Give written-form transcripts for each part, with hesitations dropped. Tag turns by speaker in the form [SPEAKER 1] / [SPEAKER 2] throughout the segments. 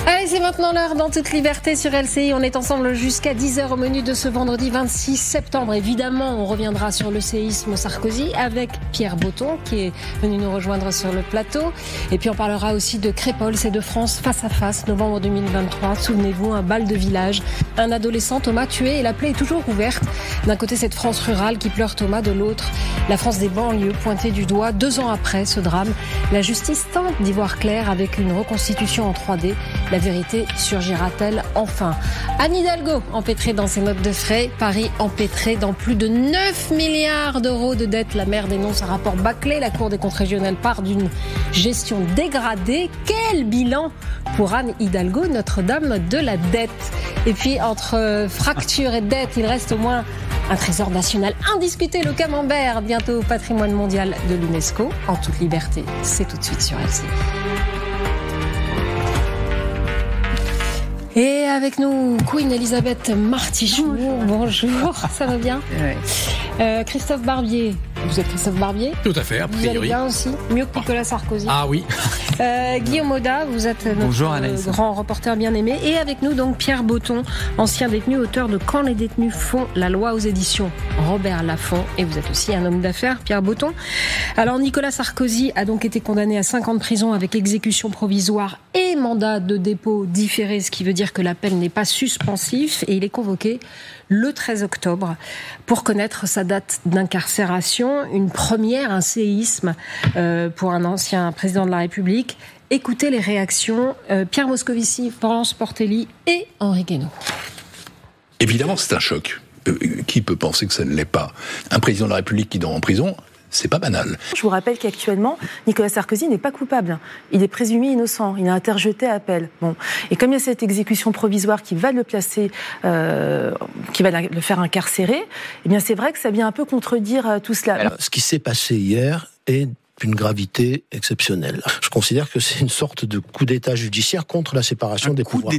[SPEAKER 1] Allez, c'est maintenant l'heure dans toute liberté sur LCI. On est ensemble jusqu'à 10h au menu de ce vendredi 26 septembre. Évidemment, on reviendra sur le séisme Sarkozy avec Pierre Botton qui est venu nous rejoindre sur le plateau. Et puis on parlera aussi de Crépol, c'est de France face à face, novembre 2023. Souvenez-vous, un bal de village. Un adolescent, Thomas, tué et la plaie est toujours ouverte. D'un côté, cette France rurale qui pleure Thomas, de l'autre, la France des banlieues pointée du doigt. 2 ans après ce drame, la justice tente d'y voir clair avec une reconstitution en 3D. La vérité surgira-t-elle enfin? Anne Hidalgo, empêtrée dans ses notes de frais. Paris empêtré dans plus de 9 milliards d'euros de dettes. La maire dénonce un rapport bâclé. La Cour des comptes régionales part d'une gestion dégradée. Quel bilan pour Anne Hidalgo, Notre-Dame de la dette? Et puis, entre fracture et dette, il reste au moins un trésor national indiscuté, le camembert, bientôt patrimoine mondial de l'UNESCO. En toute liberté, c'est tout de suite sur LCI. Et avec nous, Queen Elisabeth Martichoux. Bonjour, ça va bien?
[SPEAKER 2] Ouais.
[SPEAKER 1] Christophe Barbier. Vous êtes Christophe Barbier?
[SPEAKER 3] Tout à fait, a priori.
[SPEAKER 1] Vous allez bien aussi? Mieux que Nicolas Sarkozy?
[SPEAKER 3] Ah oui.
[SPEAKER 1] Guillaume Audat, vous êtes notre grand reporter bien aimé. Et avec nous, donc, Pierre Botton, ancien détenu, auteur de Quand les détenus font la loi aux éditions Robert Laffont. Et vous êtes aussi un homme d'affaires, Pierre Botton. Alors, Nicolas Sarkozy a donc été condamné à 5 ans de prison avec exécution provisoire et mandat de dépôt différé, ce qui veut dire que la peine n'est pas suspensive. Et il est convoqué le 13 octobre pour connaître sa date d'incarcération. Une première, un séisme pour un ancien président de la République. Écoutez les réactions. Pierre Moscovici, Florence Portelli et Henri Guénaud.
[SPEAKER 4] Évidemment, c'est un choc. Qui peut penser que ça ne l'est pas? Un président de la République qui dort en prison, c'est pas banal.
[SPEAKER 2] Je vous rappelle qu'actuellement, Nicolas Sarkozy n'est pas coupable. Il est présumé innocent. Il a interjeté appel. Bon. Et comme il y a cette exécution provisoire qui va le placer, qui va le faire incarcérer, eh bien c'est vrai que ça vient un peu contredire tout cela.
[SPEAKER 5] Alors, ce qui s'est passé hier est d'une gravité exceptionnelle. Je considère que c'est une sorte de coup d'État judiciaire contre la séparation des pouvoirs.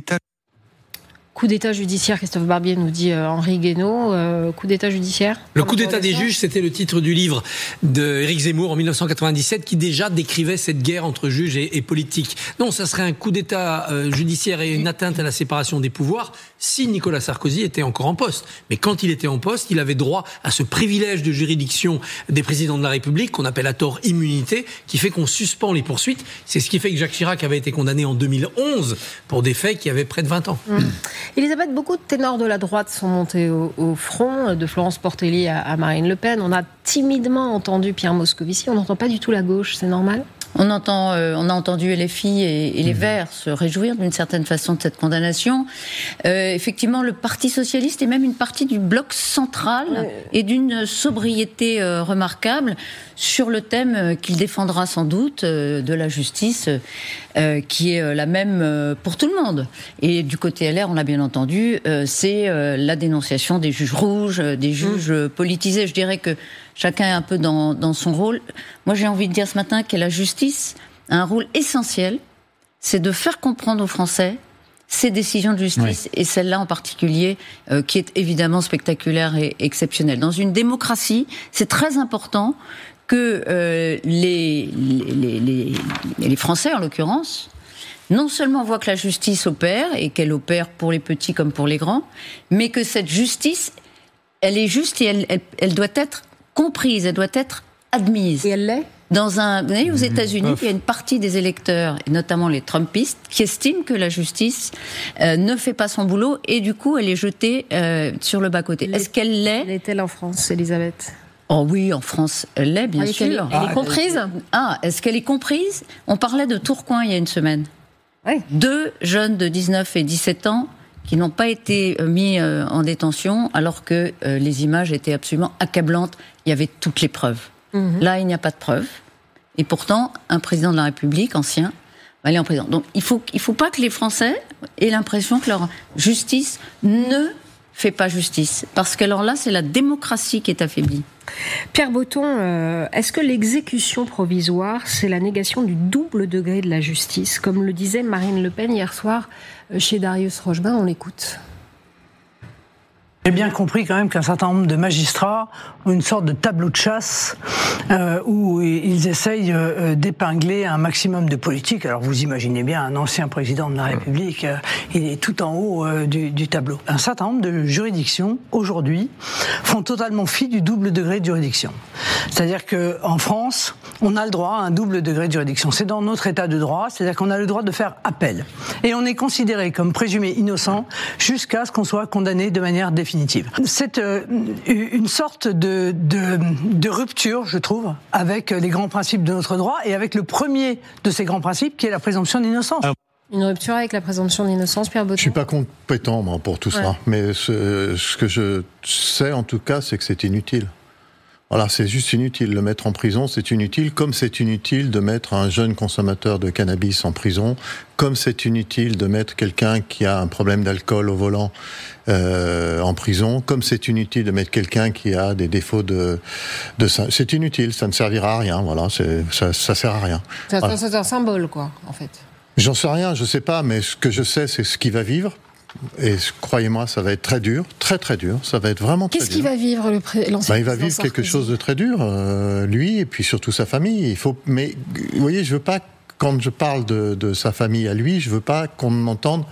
[SPEAKER 1] Coup d'État judiciaire, Christophe Barbier nous dit Henri Guénaud. Coup d'État judiciaire.
[SPEAKER 3] Le coup d'État des juges, c'était le titre du livre d'Éric Zemmour en 1997 qui déjà décrivait cette guerre entre juges et politiques. Non, ça serait un coup d'État judiciaire et une atteinte à la séparation des pouvoirs si Nicolas Sarkozy était encore en poste. Mais quand il était en poste, il avait droit à ce privilège de juridiction des présidents de la République qu'on appelle à tort immunité, qui fait qu'on suspend les poursuites. C'est ce qui fait que Jacques Chirac avait été condamné en 2011 pour des faits qui avaient près de 20 ans.
[SPEAKER 1] Elisabeth, beaucoup de ténors de la droite sont montés au front, de Florence Portelli à Marine Le Pen. On a timidement entendu Pierre Moscovici, on n'entend pas du tout la gauche, c'est normal ?
[SPEAKER 6] On a entendu LFI et les Verts se réjouir d'une certaine façon de cette condamnation. Effectivement, le Parti socialiste et même une partie du bloc central est d'une sobriété remarquable sur le thème qu'il défendra sans doute de la justice, qui est la même pour tout le monde. Et du côté LR, on l'a bien entendu, c'est la dénonciation des juges rouges, des juges politisés. Je dirais que chacun est un peu dans son rôle. Moi, j'ai envie de dire ce matin que la justice a un rôle essentiel, c'est de faire comprendre aux Français ces décisions de justice, et celle-là en particulier, qui est évidemment spectaculaire et exceptionnelle. Dans une démocratie, c'est très important que les Français, en l'occurrence, non seulement voient que la justice opère, et qu'elle opère pour les petits comme pour les grands, mais que cette justice, elle est juste et elle doit être comprise, elle doit être admise.
[SPEAKER 1] Et elle l'est ?
[SPEAKER 6] Vous voyez, aux États-Unis, il y a une partie des électeurs, et notamment les Trumpistes, qui estiment que la justice ne fait pas son boulot, et du coup, elle est jetée sur le bas-côté. Est-ce qu'elle l'est ?
[SPEAKER 1] L'est-elle en France, Elisabeth ?
[SPEAKER 6] Oh oui, en France, elle l'est, bien sûr.
[SPEAKER 1] Elle est comprise ?
[SPEAKER 6] Est-ce qu'elle est comprise ? On parlait de Tourcoing il y a une semaine.
[SPEAKER 1] Oui.
[SPEAKER 6] 2 jeunes de 19 et 17 ans qui n'ont pas été mis en détention, alors que les images étaient absolument accablantes. Il y avait toutes les preuves. Là, il n'y a pas de preuves. Et pourtant, un président de la République, ancien, va aller en prison. Donc, il faut pas que les Français aient l'impression que leur justice ne fait pas justice. Parce que alors là, c'est la démocratie qui est affaiblie.
[SPEAKER 1] Pierre Botton, est-ce que l'exécution provisoire, c'est la négation du double degré de la justice, comme le disait Marine Le Pen hier soir chez Darius Rochebin? On l'écoute.
[SPEAKER 7] J'ai bien compris quand même qu'un certain nombre de magistrats ont une sorte de tableau de chasse où ils essayent d'épingler un maximum de politiques. Alors vous imaginez bien un ancien président de la République, il est tout en haut du tableau. Un certain nombre de juridictions aujourd'hui font totalement fi du double degré de juridiction. C'est-à-dire qu'en France, on a le droit à un double degré de juridiction. C'est dans notre état de droit, c'est-à-dire qu'on a le droit de faire appel. Et on est considéré comme présumé innocent jusqu'à ce qu'on soit condamné de manière définitive. C'est une sorte de rupture, je trouve, avec les grands principes de notre droit et avec le premier de ces grands principes qui est la présomption d'innocence.
[SPEAKER 1] Une rupture avec la présomption d'innocence, Pierre Boton.
[SPEAKER 8] Je suis pas compétent moi, pour tout ça, mais ce que je sais en tout cas, c'est que c'est inutile. Voilà, c'est juste inutile. Le mettre en prison, c'est inutile, comme c'est inutile de mettre un jeune consommateur de cannabis en prison, comme c'est inutile de mettre quelqu'un qui a un problème d'alcool au volant en prison, comme c'est inutile de mettre quelqu'un qui a des défauts de c'est inutile, ça ne servira à rien, voilà, ça sert à rien.
[SPEAKER 1] C'est un symbole, quoi, en fait.
[SPEAKER 8] J'en sais rien, je sais pas, mais ce que je sais, c'est ce qu'il va vivre. Et croyez-moi, ça va être très dur, très très dur. Ça va être vraiment très dur.
[SPEAKER 1] Qu'est-ce qu'il va vivre l'ancien
[SPEAKER 8] il va vivre quelque chose de très dur, lui et puis surtout sa famille. Mais vous voyez, je veux pas, quand je parle de sa famille à lui, je veux pas qu'on entende.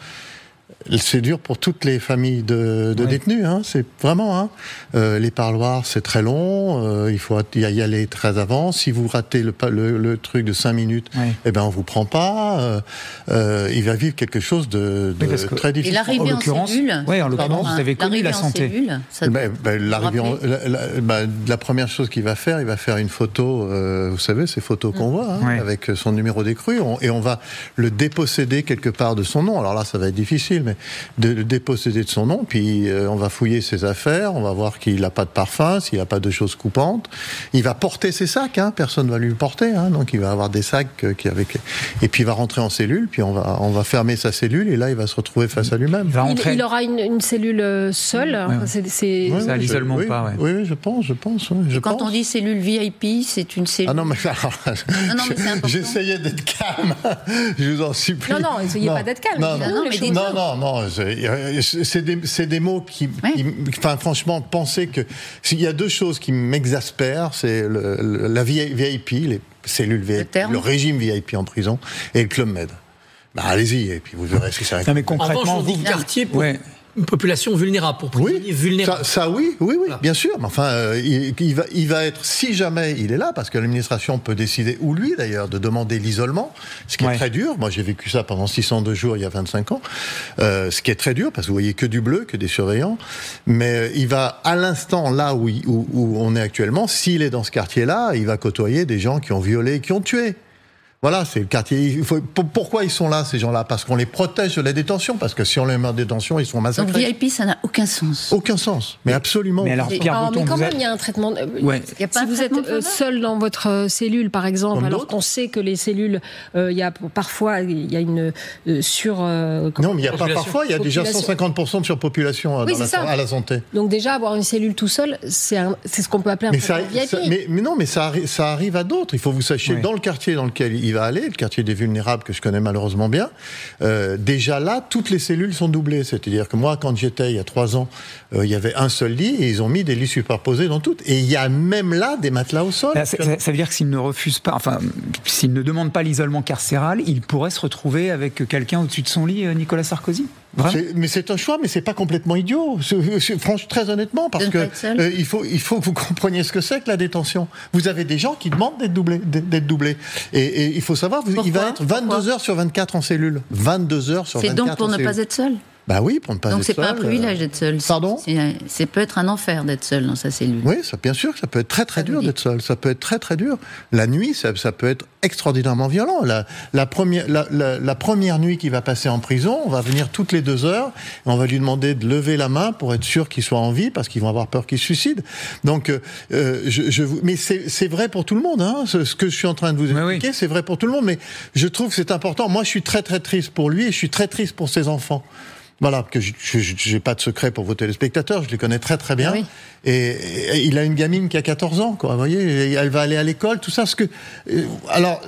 [SPEAKER 8] C'est dur pour toutes les familles de détenus, hein, c'est vraiment. Hein. Les parloirs, c'est très long, il faut y aller très avant. Si vous ratez le truc de 5 minutes, eh ben on vous prend pas. Il va vivre quelque chose de très difficile.
[SPEAKER 6] Et l'arrivée en cellule.
[SPEAKER 9] Oui, en l'occurrence, vous avez connu la santé.
[SPEAKER 8] La première chose qu'il va faire, il va faire une photo. Vous savez, ces photos qu'on voit, avec son numéro d'écrue, et on va le déposséder quelque part de son nom. Alors là, ça va être difficile. Mais de le déposséder de son nom, puis on va fouiller ses affaires, on va voir qu'il n'a pas de parfum, s'il n'a pas de choses coupantes. Il va porter ses sacs, hein, personne ne va lui le porter, hein, donc il va avoir des sacs et puis il va rentrer en cellule, puis on va fermer sa cellule, et là il va se retrouver face à lui-même.
[SPEAKER 1] Il aura une cellule seule, c'est
[SPEAKER 9] à l'isolement ou pas.
[SPEAKER 8] Oui, je pense.
[SPEAKER 6] Quand on dit cellule VIP, c'est une cellule...
[SPEAKER 8] Ah non, mais alors,
[SPEAKER 6] mais c'est important.
[SPEAKER 8] J'essayais d'être calme, je vous en supplie.
[SPEAKER 1] Non, essayez pas d'être calme.
[SPEAKER 8] Non, c'est des mots qui enfin, franchement, penser que s'il y a deux choses qui m'exaspèrent, c'est la VIP, les cellules VIP, le régime VIP en prison, et le Club Med. Allez-y, et puis vous verrez si ça arrive.
[SPEAKER 3] Non, mais concrètement, vous quartier pour une population vulnérable, pour prisonniers vulnérables.
[SPEAKER 8] Ça oui, voilà. Bien sûr. Mais enfin, il va être, si jamais il est là, parce que l'administration peut décider, ou lui d'ailleurs, de demander l'isolement, ce qui est très dur. Moi, j'ai vécu ça pendant 602 jours il y a 25 ans. Ce qui est très dur, parce que vous voyez que du bleu, que des surveillants. Mais il va, à l'instant là où on est actuellement, s'il est dans ce quartier-là, il va côtoyer des gens qui ont violé, qui ont tué. Voilà, c'est le quartier. Pourquoi ils sont là, ces gens-là ? Parce qu'on les protège de la détention. Parce que si on les met en détention, ils sont massacrés.
[SPEAKER 6] Donc VIP, ça n'a aucun sens.
[SPEAKER 8] Aucun sens, mais absolument.
[SPEAKER 9] Mais alors, Pierre Boton,
[SPEAKER 1] mais quand même, il y a un traitement. Si vous êtes seul dans votre cellule, par exemple, alors qu'on sait que les cellules, il y a parfois une sur.
[SPEAKER 8] Non, mais il n'y a pas parfois. Il y a déjà 150% de surpopulation à la santé.
[SPEAKER 1] Donc déjà, avoir une cellule tout seul, c'est ce qu'on peut appeler un traitement VIP.
[SPEAKER 8] Mais non, mais ça arrive à d'autres. Il faut que vous sachiez, dans le quartier dans lequel il va aller, le quartier des vulnérables que je connais malheureusement bien, déjà là, toutes les cellules sont doublées. C'est-à-dire que moi, quand j'étais il y a 3 ans, il y avait un seul lit et ils ont mis des lits superposés dans toutes. Et il y a même là des matelas au sol.
[SPEAKER 9] Ça veut dire que s'il ne refuse pas, enfin, s'il ne demande pas l'isolement carcéral, il pourrait se retrouver avec quelqu'un au-dessus de son lit, Nicolas Sarkozy ?
[SPEAKER 8] Mais c'est un choix, mais c'est pas complètement idiot. Franchement, très honnêtement, parce que il faut que vous compreniez ce que c'est que la détention. Vous avez des gens qui demandent d'être doublés. Et il faut savoir, il va être 22 heures sur 24 en cellule. 22 heures sur 24 en cellule.
[SPEAKER 6] C'est donc pour ne pas être seul ?
[SPEAKER 8] Bah oui, pour ne pas être seul.
[SPEAKER 6] Donc c'est pas un privilège d'être seul.
[SPEAKER 8] Pardon ?
[SPEAKER 6] Ça peut être un enfer d'être seul dans sa cellule.
[SPEAKER 8] Oui, bien sûr que ça peut être très très dur d'être seul. Ça peut être très très dur. La nuit, ça peut être extraordinairement violent. La première nuit qu'il va passer en prison, on va venir toutes les 2 heures et on va lui demander de lever la main pour être sûr qu'il soit en vie, parce qu'ils vont avoir peur qu'il se suicide. Donc, mais c'est vrai pour tout le monde. Hein, ce que je suis en train de vous expliquer, c'est vrai pour tout le monde. Mais je trouve que c'est important. Moi, je suis très très triste pour lui et je suis très triste pour ses enfants. Voilà, que j'ai pas de secret pour vos téléspectateurs, je les connais très très bien. Oui. Et il a une gamine qui a 14 ans, quoi. Vous voyez, elle va aller à l'école, tout ça. Alors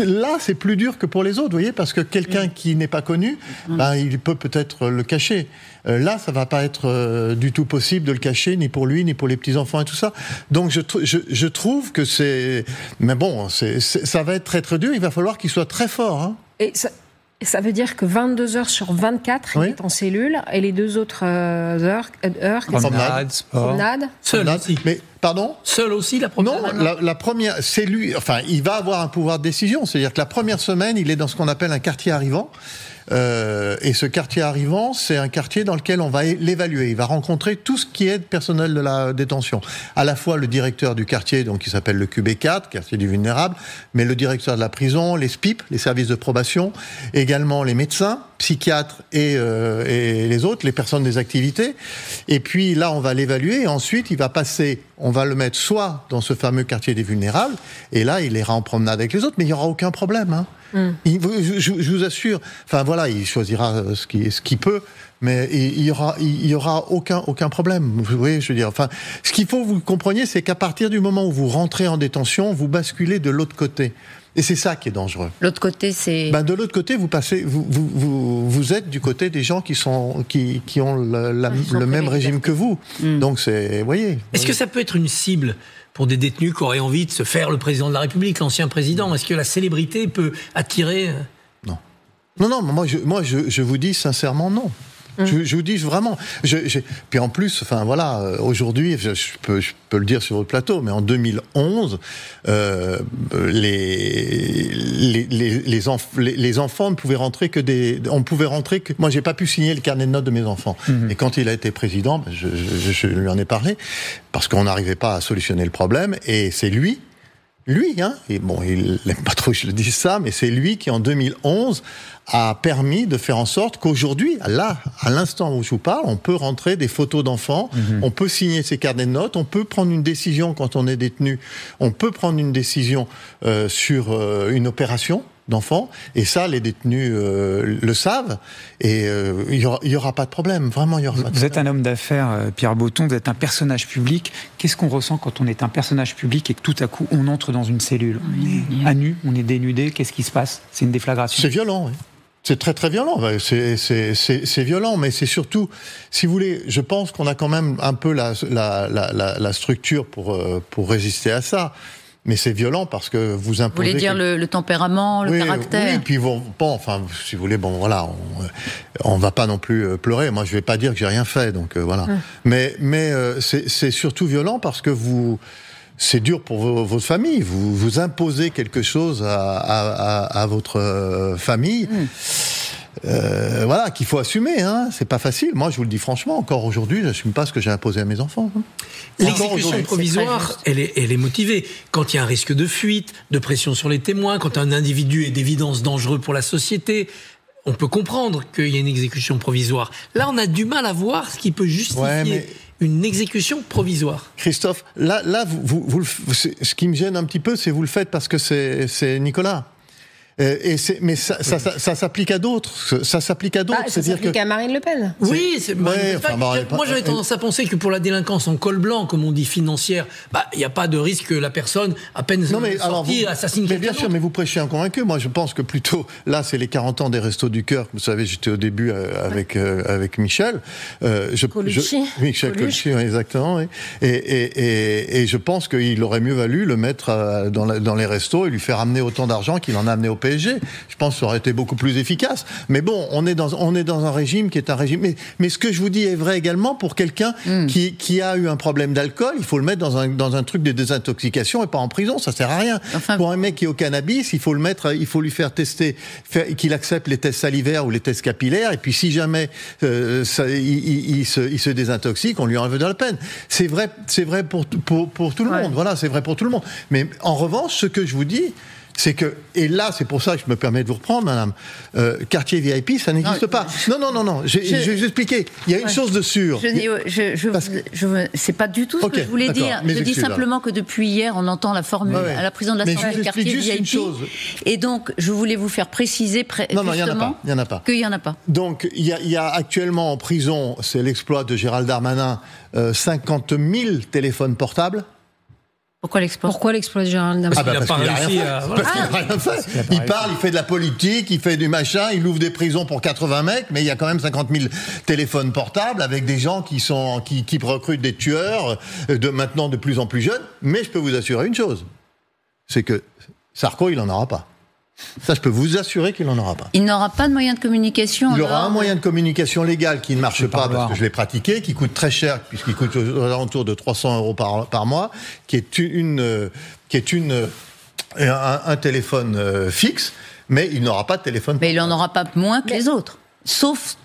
[SPEAKER 8] là, c'est plus dur que pour les autres, vous voyez, parce que quelqu'un qui n'est pas connu, il peut peut-être le cacher. Là, ça va pas être du tout possible de le cacher, ni pour lui, ni pour les petits enfants et tout ça. Donc je trouve que c'est, mais bon, ça va être très très dur. Il va falloir qu'il soit très fort. Hein.
[SPEAKER 1] Et ça veut dire que 22 heures sur 24, il est en cellule, et les 2 autres heures
[SPEAKER 9] promenade, sport.
[SPEAKER 1] Promenade.
[SPEAKER 3] Seul aussi.
[SPEAKER 8] Mais, pardon ?
[SPEAKER 3] Seul aussi, la première.
[SPEAKER 8] Non, la première, c'est lui, enfin, il va avoir un pouvoir de décision. C'est-à-dire que la première semaine, il est dans ce qu'on appelle un quartier arrivant. Et ce quartier arrivant, c'est un quartier dans lequel on va l'évaluer. Il va rencontrer tout ce qui est personnel de la détention. À la fois le directeur du quartier, donc qui s'appelle le QB4, quartier du vulnérable, mais le directeur de la prison, les SPIP, les services de probation, également les médecins, psychiatres et les autres, les personnes des activités. Et puis là, on va l'évaluer et ensuite, il va passer, on va le mettre soit dans ce fameux quartier des vulnérables, et là, il ira en promenade avec les autres, mais il n'y aura aucun problème, hein. Je vous assure, enfin voilà, il choisira ce qu'il peut, mais il y aura aucun problème. Vous voyez, je veux dire, enfin, ce qu'il faut que vous compreniez, c'est qu'à partir du moment où vous rentrez en détention, vous basculez de l'autre côté. Et c'est ça qui est dangereux.
[SPEAKER 6] L'autre côté, c'est...
[SPEAKER 8] de l'autre côté, vous êtes du côté des gens qui ont le même régime que vous. Donc c'est, voyez.
[SPEAKER 3] Est-ce que ça peut être une cible pour des détenus qui auraient envie de se faire le président de la République, l'ancien président? Est-ce que la célébrité peut attirer?
[SPEAKER 8] Non, moi je vous dis sincèrement non. Je vous dis vraiment. Puis en plus, enfin voilà, aujourd'hui, je peux le dire sur votre plateau, mais en 2011, les enfants ne pouvaient rentrer on pouvait rentrer que. Moi, j'ai pas pu signer le carnet de notes de mes enfants. Et quand il a été président, je lui en ai parlé parce qu'on n'arrivait pas à solutionner le problème. Et c'est lui, hein, et bon, il n'aime pas trop que je le dise ça, mais c'est lui qui, en 2011, a permis de faire en sorte qu'aujourd'hui, là, à l'instant où je vous parle, on peut rentrer des photos d'enfants, on peut signer ses carnets de notes, on peut prendre une décision quand on est détenu, on peut prendre une décision sur une opération d'enfants, et ça, les détenus le savent, et il y aura pas de problème, vraiment, il y aura pas de problème.
[SPEAKER 9] Vous êtes un homme d'affaires, Pierre Botton, vous êtes un personnage public. Qu'est-ce qu'on ressent quand on est un personnage public et que tout à coup, on entre dans une cellule? On est à nu, on est dénudé, qu'est-ce qui se passe? C'est une déflagration?
[SPEAKER 8] C'est violent, oui. C'est très très violent, c'est violent, mais c'est surtout, si vous voulez, je pense qu'on a quand même un peu la structure pour résister à ça. Mais c'est violent parce que vous imposez...
[SPEAKER 6] Vous voulez dire le tempérament, le caractère? Oui,
[SPEAKER 8] puis enfin, si vous voulez, voilà, on va pas non plus pleurer. Moi, je vais pas dire que j'ai rien fait, donc voilà. Mais c'est surtout violent parce que c'est dur pour votre famille. Vous imposez quelque chose à votre famille. Voilà, qu'il faut assumer, hein. C'est pas facile. Moi, je vous le dis franchement, encore aujourd'hui, j'assume pas ce que j'ai imposé à mes enfants.
[SPEAKER 3] L'exécution provisoire, elle est motivée. Quand il y a un risque de fuite, de pression sur les témoins, quand un individu est d'évidence dangereux pour la société, on peut comprendre qu'il y a une exécution provisoire. Là, on a du mal à voir ce qui peut justifier une exécution provisoire.
[SPEAKER 8] Christophe, là, ce qui me gêne un petit peu, c'est vous le faites parce que c'est Nicolas. Mais ça s'applique à d'autres. Ça s'applique à d'autres.
[SPEAKER 1] Ça s'applique à Marine Le Pen.
[SPEAKER 3] Oui, c'est moi j'avais tendance à penser que pour la délinquance en col blanc, comme on dit, financière, il n'y a pas de risque que la personne, à peine sortie, assassine quelqu'un.
[SPEAKER 8] Mais bien sûr, mais vous prêchez un convaincu. Moi, je pense que plutôt, là, c'est les 40 ans des Restos du Cœur. Vous savez, j'étais au début avec Michel. Michel Colucci, exactement. Et je pense qu'il aurait mieux valu le mettre dans les restos et lui faire amener autant d'argent qu'il en a amené au PSG. Je pense que ça aurait été beaucoup plus efficace. Mais bon, on est dans un régime qui est un régime. Mais ce que je vous dis est vrai également pour quelqu'un qui a eu un problème d'alcool. Il faut le mettre dans un truc de désintoxication et pas en prison. Ça sert à rien. Pour un mec qui est au cannabis, il faut lui faire tester, qu'il accepte les tests salivaires ou les tests capillaires. Et puis si jamais il se désintoxique, on lui enlève de la peine. C'est vrai pour tout le monde. Voilà, c'est vrai pour tout le monde. Mais en revanche, ce que je vous dis, c'est que, et là, c'est pour ça que je me permets de vous reprendre, madame, quartier VIP, ça n'existe pas. Non, je vais vous expliquer. Il y a une chose de sûre.
[SPEAKER 6] C'est pas du tout ce que je voulais dire. Je dis simplement que depuis hier, on entend la formule à la présidente de l'Assemblée quartier VIP. Et donc, je voulais vous faire préciser
[SPEAKER 8] non, il n'y en a pas.
[SPEAKER 6] Qu'il n'y en a pas.
[SPEAKER 8] Donc, il y a actuellement en prison, c'est l'exploit de Gérald Darmanin, 50 000 téléphones portables.
[SPEAKER 6] Pourquoi l'exploit de Gérald Darmanin?
[SPEAKER 8] Parce qu'il n'a rien fait. Il parle, il fait de la politique, il fait du machin, il ouvre des prisons pour 80 mecs, mais il y a quand même 50 000 téléphones portables avec des gens qui recrutent des tueurs, maintenant de plus en plus jeunes. Mais je peux vous assurer une chose, c'est que Sarko, il n'en aura pas. Ça, je peux vous assurer qu'il n'en aura pas.
[SPEAKER 6] Il n'aura pas de moyen de communication.
[SPEAKER 8] Il aura un moyen de communication légal qui ne marche pas, parce que je l'ai pratiqué, qui coûte très cher, puisqu'il coûte aux alentours de 300 € par mois, qui est un téléphone fixe, mais il n'aura pas de téléphone portable.
[SPEAKER 6] Mais il n'en aura pas moins que les autres, sauf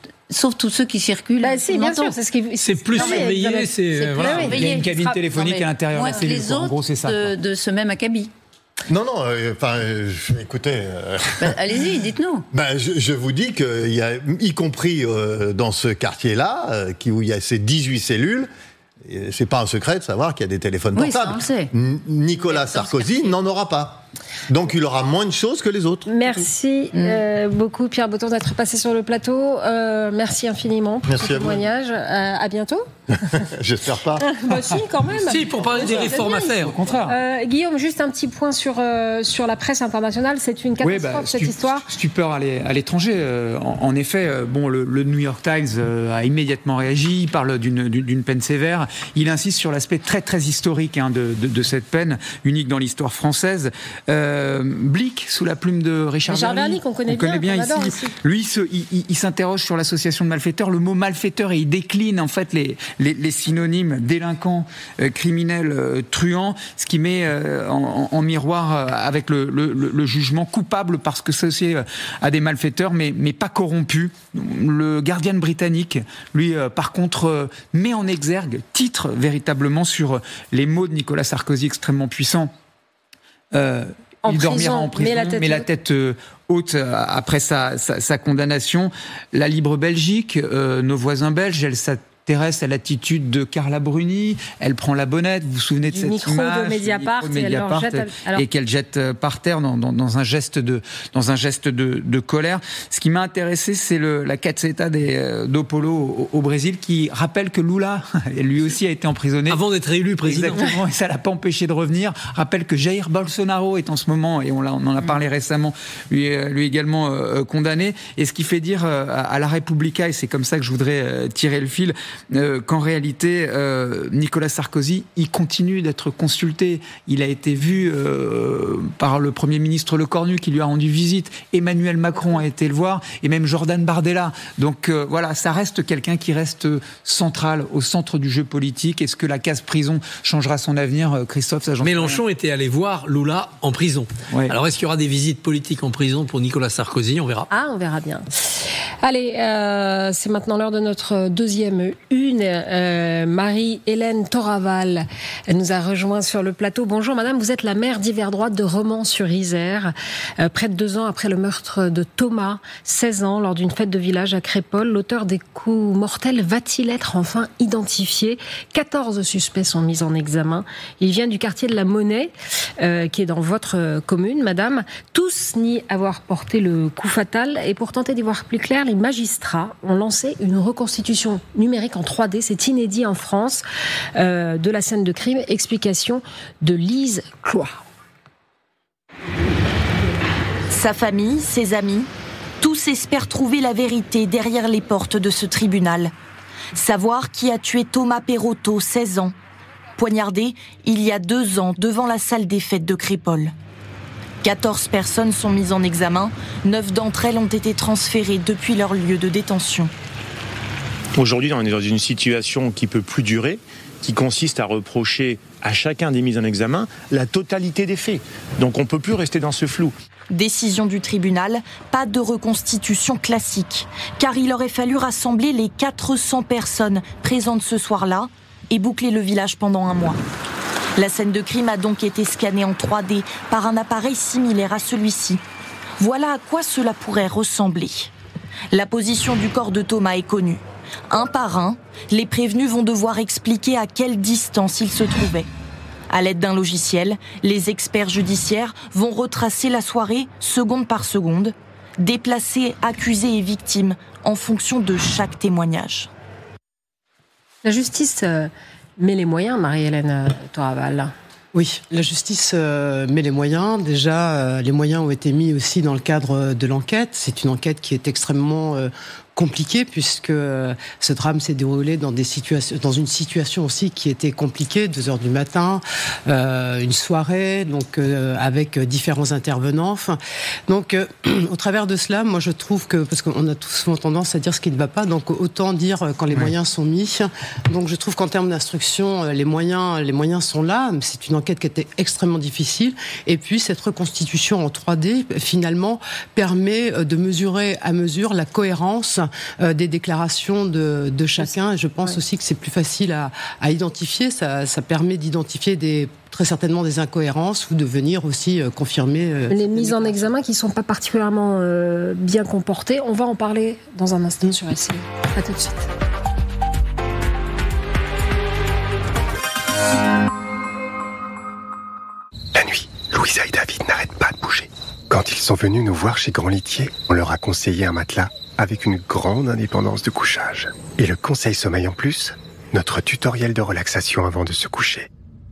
[SPEAKER 6] tous ceux qui circulent.
[SPEAKER 1] Si, bien sûr,
[SPEAKER 3] c'est plus surveillé.
[SPEAKER 9] Il y a une cabine téléphonique à l'intérieur de la cellule.
[SPEAKER 6] Les autres, en gros, c'est ça, de ce même acabit.
[SPEAKER 8] Non, écoutez...
[SPEAKER 6] allez-y, dites-nous.
[SPEAKER 8] Je vous dis qu'il y a, y compris dans ce quartier-là, où il y a ces 18 cellules, c'est pas un secret de savoir qu'il y a des téléphones portables.
[SPEAKER 6] Ça, on le sait.
[SPEAKER 8] Nicolas Sarkozy n'en aura pas. Donc il aura moins de choses que les autres.
[SPEAKER 1] Merci beaucoup Pierre Boton d'être passé sur le plateau. Merci infiniment pour ce témoignage. À bientôt.
[SPEAKER 8] J'espère pas.
[SPEAKER 1] Si, quand même.
[SPEAKER 3] Si, pour parler des réformes à faire.
[SPEAKER 9] Au contraire.
[SPEAKER 1] Guillaume, juste un petit point sur la presse internationale. C'est une catastrophe, cette histoire.
[SPEAKER 9] Stupeur à l'étranger. En effet, le New York Times a immédiatement réagi. Il parle d'une peine sévère. Il insiste sur l'aspect très très historique de cette peine, unique dans l'histoire française. Blick, sous la plume de Richard
[SPEAKER 1] Berny, qu'on connaît bien ici.
[SPEAKER 9] Lui, il s'interroge sur l'association de malfaiteurs, le mot malfaiteur, et il décline en fait les synonymes délinquants, criminels, truands, ce qui met en miroir avec le jugement coupable parce que c'est associé à des malfaiteurs, mais pas corrompus. Le Guardian britannique, lui, par contre, met en exergue, titre véritablement sur les mots de Nicolas Sarkozy extrêmement puissants. Il dormira en prison, mais la tête haute après sa condamnation. La Libre Belgique, nos voisins belges, elle s'intéresse à l'attitude de Carla Bruni. Elle prend la bonnette. Vous vous souvenez de cette image
[SPEAKER 1] de Mediapart,
[SPEAKER 9] et qu'elle jette par terre dans un geste de colère. Ce qui m'a intéressé, c'est la Caceta d'Opolo au Brésil, qui rappelle que Lula, lui aussi, a été emprisonné
[SPEAKER 3] avant d'être élu président.
[SPEAKER 9] Exactement, et ça l'a pas empêché de revenir. Rappelle que Jair Bolsonaro est en ce moment, et on en a parlé récemment, lui également condamné. Et ce qui fait dire à la Repubblica, et c'est comme ça que je voudrais tirer le fil, qu'en réalité, Nicolas Sarkozy, il continue d'être consulté. Il a été vu par le Premier ministre Lecornu, qui lui a rendu visite. Emmanuel Macron a été le voir, et même Jordan Bardella. Donc voilà, ça reste quelqu'un qui reste central, au centre du jeu politique. Est-ce que la case prison changera son avenir, Christophe?
[SPEAKER 3] Mélenchon était allé voir Lula en prison. Ouais. Alors est-ce qu'il y aura des visites politiques en prison pour Nicolas Sarkozy? On verra.
[SPEAKER 1] On verra bien. Allez, c'est maintenant l'heure de notre deuxième une. Marie-Hélène Toraval nous a rejoint sur le plateau. Bonjour madame, vous êtes la maire d'Yverdroite de Romans-sur-Isère. Près de 2 ans après le meurtre de Thomas, 16 ans, lors d'une fête de village à Crépol, l'auteur des coups mortels va-t-il être enfin identifié? 14 suspects sont mis en examen. Il vient du quartier de la Monnaie, qui est dans votre commune, madame. Tous nient avoir porté le coup fatal, et pour tenter d'y voir plus clair, les magistrats ont lancé une reconstitution numérique en 3D, c'est inédit en France, de la scène de crime. Explication de Lise Cloix.
[SPEAKER 10] Sa famille, ses amis, tous espèrent trouver la vérité derrière les portes de ce tribunal. Savoir qui a tué Thomas Perotto, 16 ans, poignardé il y a 2 ans devant la salle des fêtes de Crépol. 14 personnes sont mises en examen, 9 d'entre elles ont été transférées depuis leur lieu de détention.
[SPEAKER 11] Aujourd'hui, on est dans une situation qui ne peut plus durer, qui consiste à reprocher à chacun des mises en examen la totalité des faits. Donc on ne peut plus rester dans ce flou.
[SPEAKER 10] Décision du tribunal, pas de reconstitution classique, car il aurait fallu rassembler les 400 personnes présentes ce soir-là et boucler le village pendant 1 mois. La scène de crime a donc été scannée en 3D par un appareil similaire à celui-ci. Voilà à quoi cela pourrait ressembler. La position du corps de Thomas est connue. Un par un, les prévenus vont devoir expliquer à quelle distance ils se trouvaient. À l'aide d'un logiciel, les experts judiciaires vont retracer la soirée seconde par seconde, déplacer accusés et victimes en fonction de chaque témoignage.
[SPEAKER 1] La justice met les moyens, Marie-Hélène Toraval.
[SPEAKER 12] Oui, la justice met les moyens. Déjà, les moyens ont été mis aussi dans le cadre de l'enquête. C'est une enquête qui est extrêmement compliqué puisque ce drame s'est déroulé dans une situation aussi qui était compliquée, 2h du matin, une soirée, donc avec différents intervenants. Enfin, donc au travers de cela, moi je trouve que, parce qu'on a tous souvent tendance à dire ce qui ne va pas, donc autant dire quand les moyens sont mis. Donc je trouve qu'en termes d'instruction, les moyens sont là. C'est une enquête qui était extrêmement difficile. Et puis cette reconstitution en 3D finalement permet de mesurer à mesure la cohérence des déclarations de chacun. Et je pense aussi que c'est plus facile à identifier. Ça permet d'identifier très certainement des incohérences ou de venir aussi confirmer...
[SPEAKER 1] les mises en examen qui ne sont pas particulièrement bien comportées. On va en parler dans un instant sur LCI. À tout de suite.
[SPEAKER 13] La nuit, Louisa et David n'arrêtent pas de bouger. Quand ils sont venus nous voir chez Grand Litier, on leur a conseillé un matelas avec une grande indépendance de couchage. Et le conseil sommeil en plus, notre tutoriel de relaxation avant de se coucher.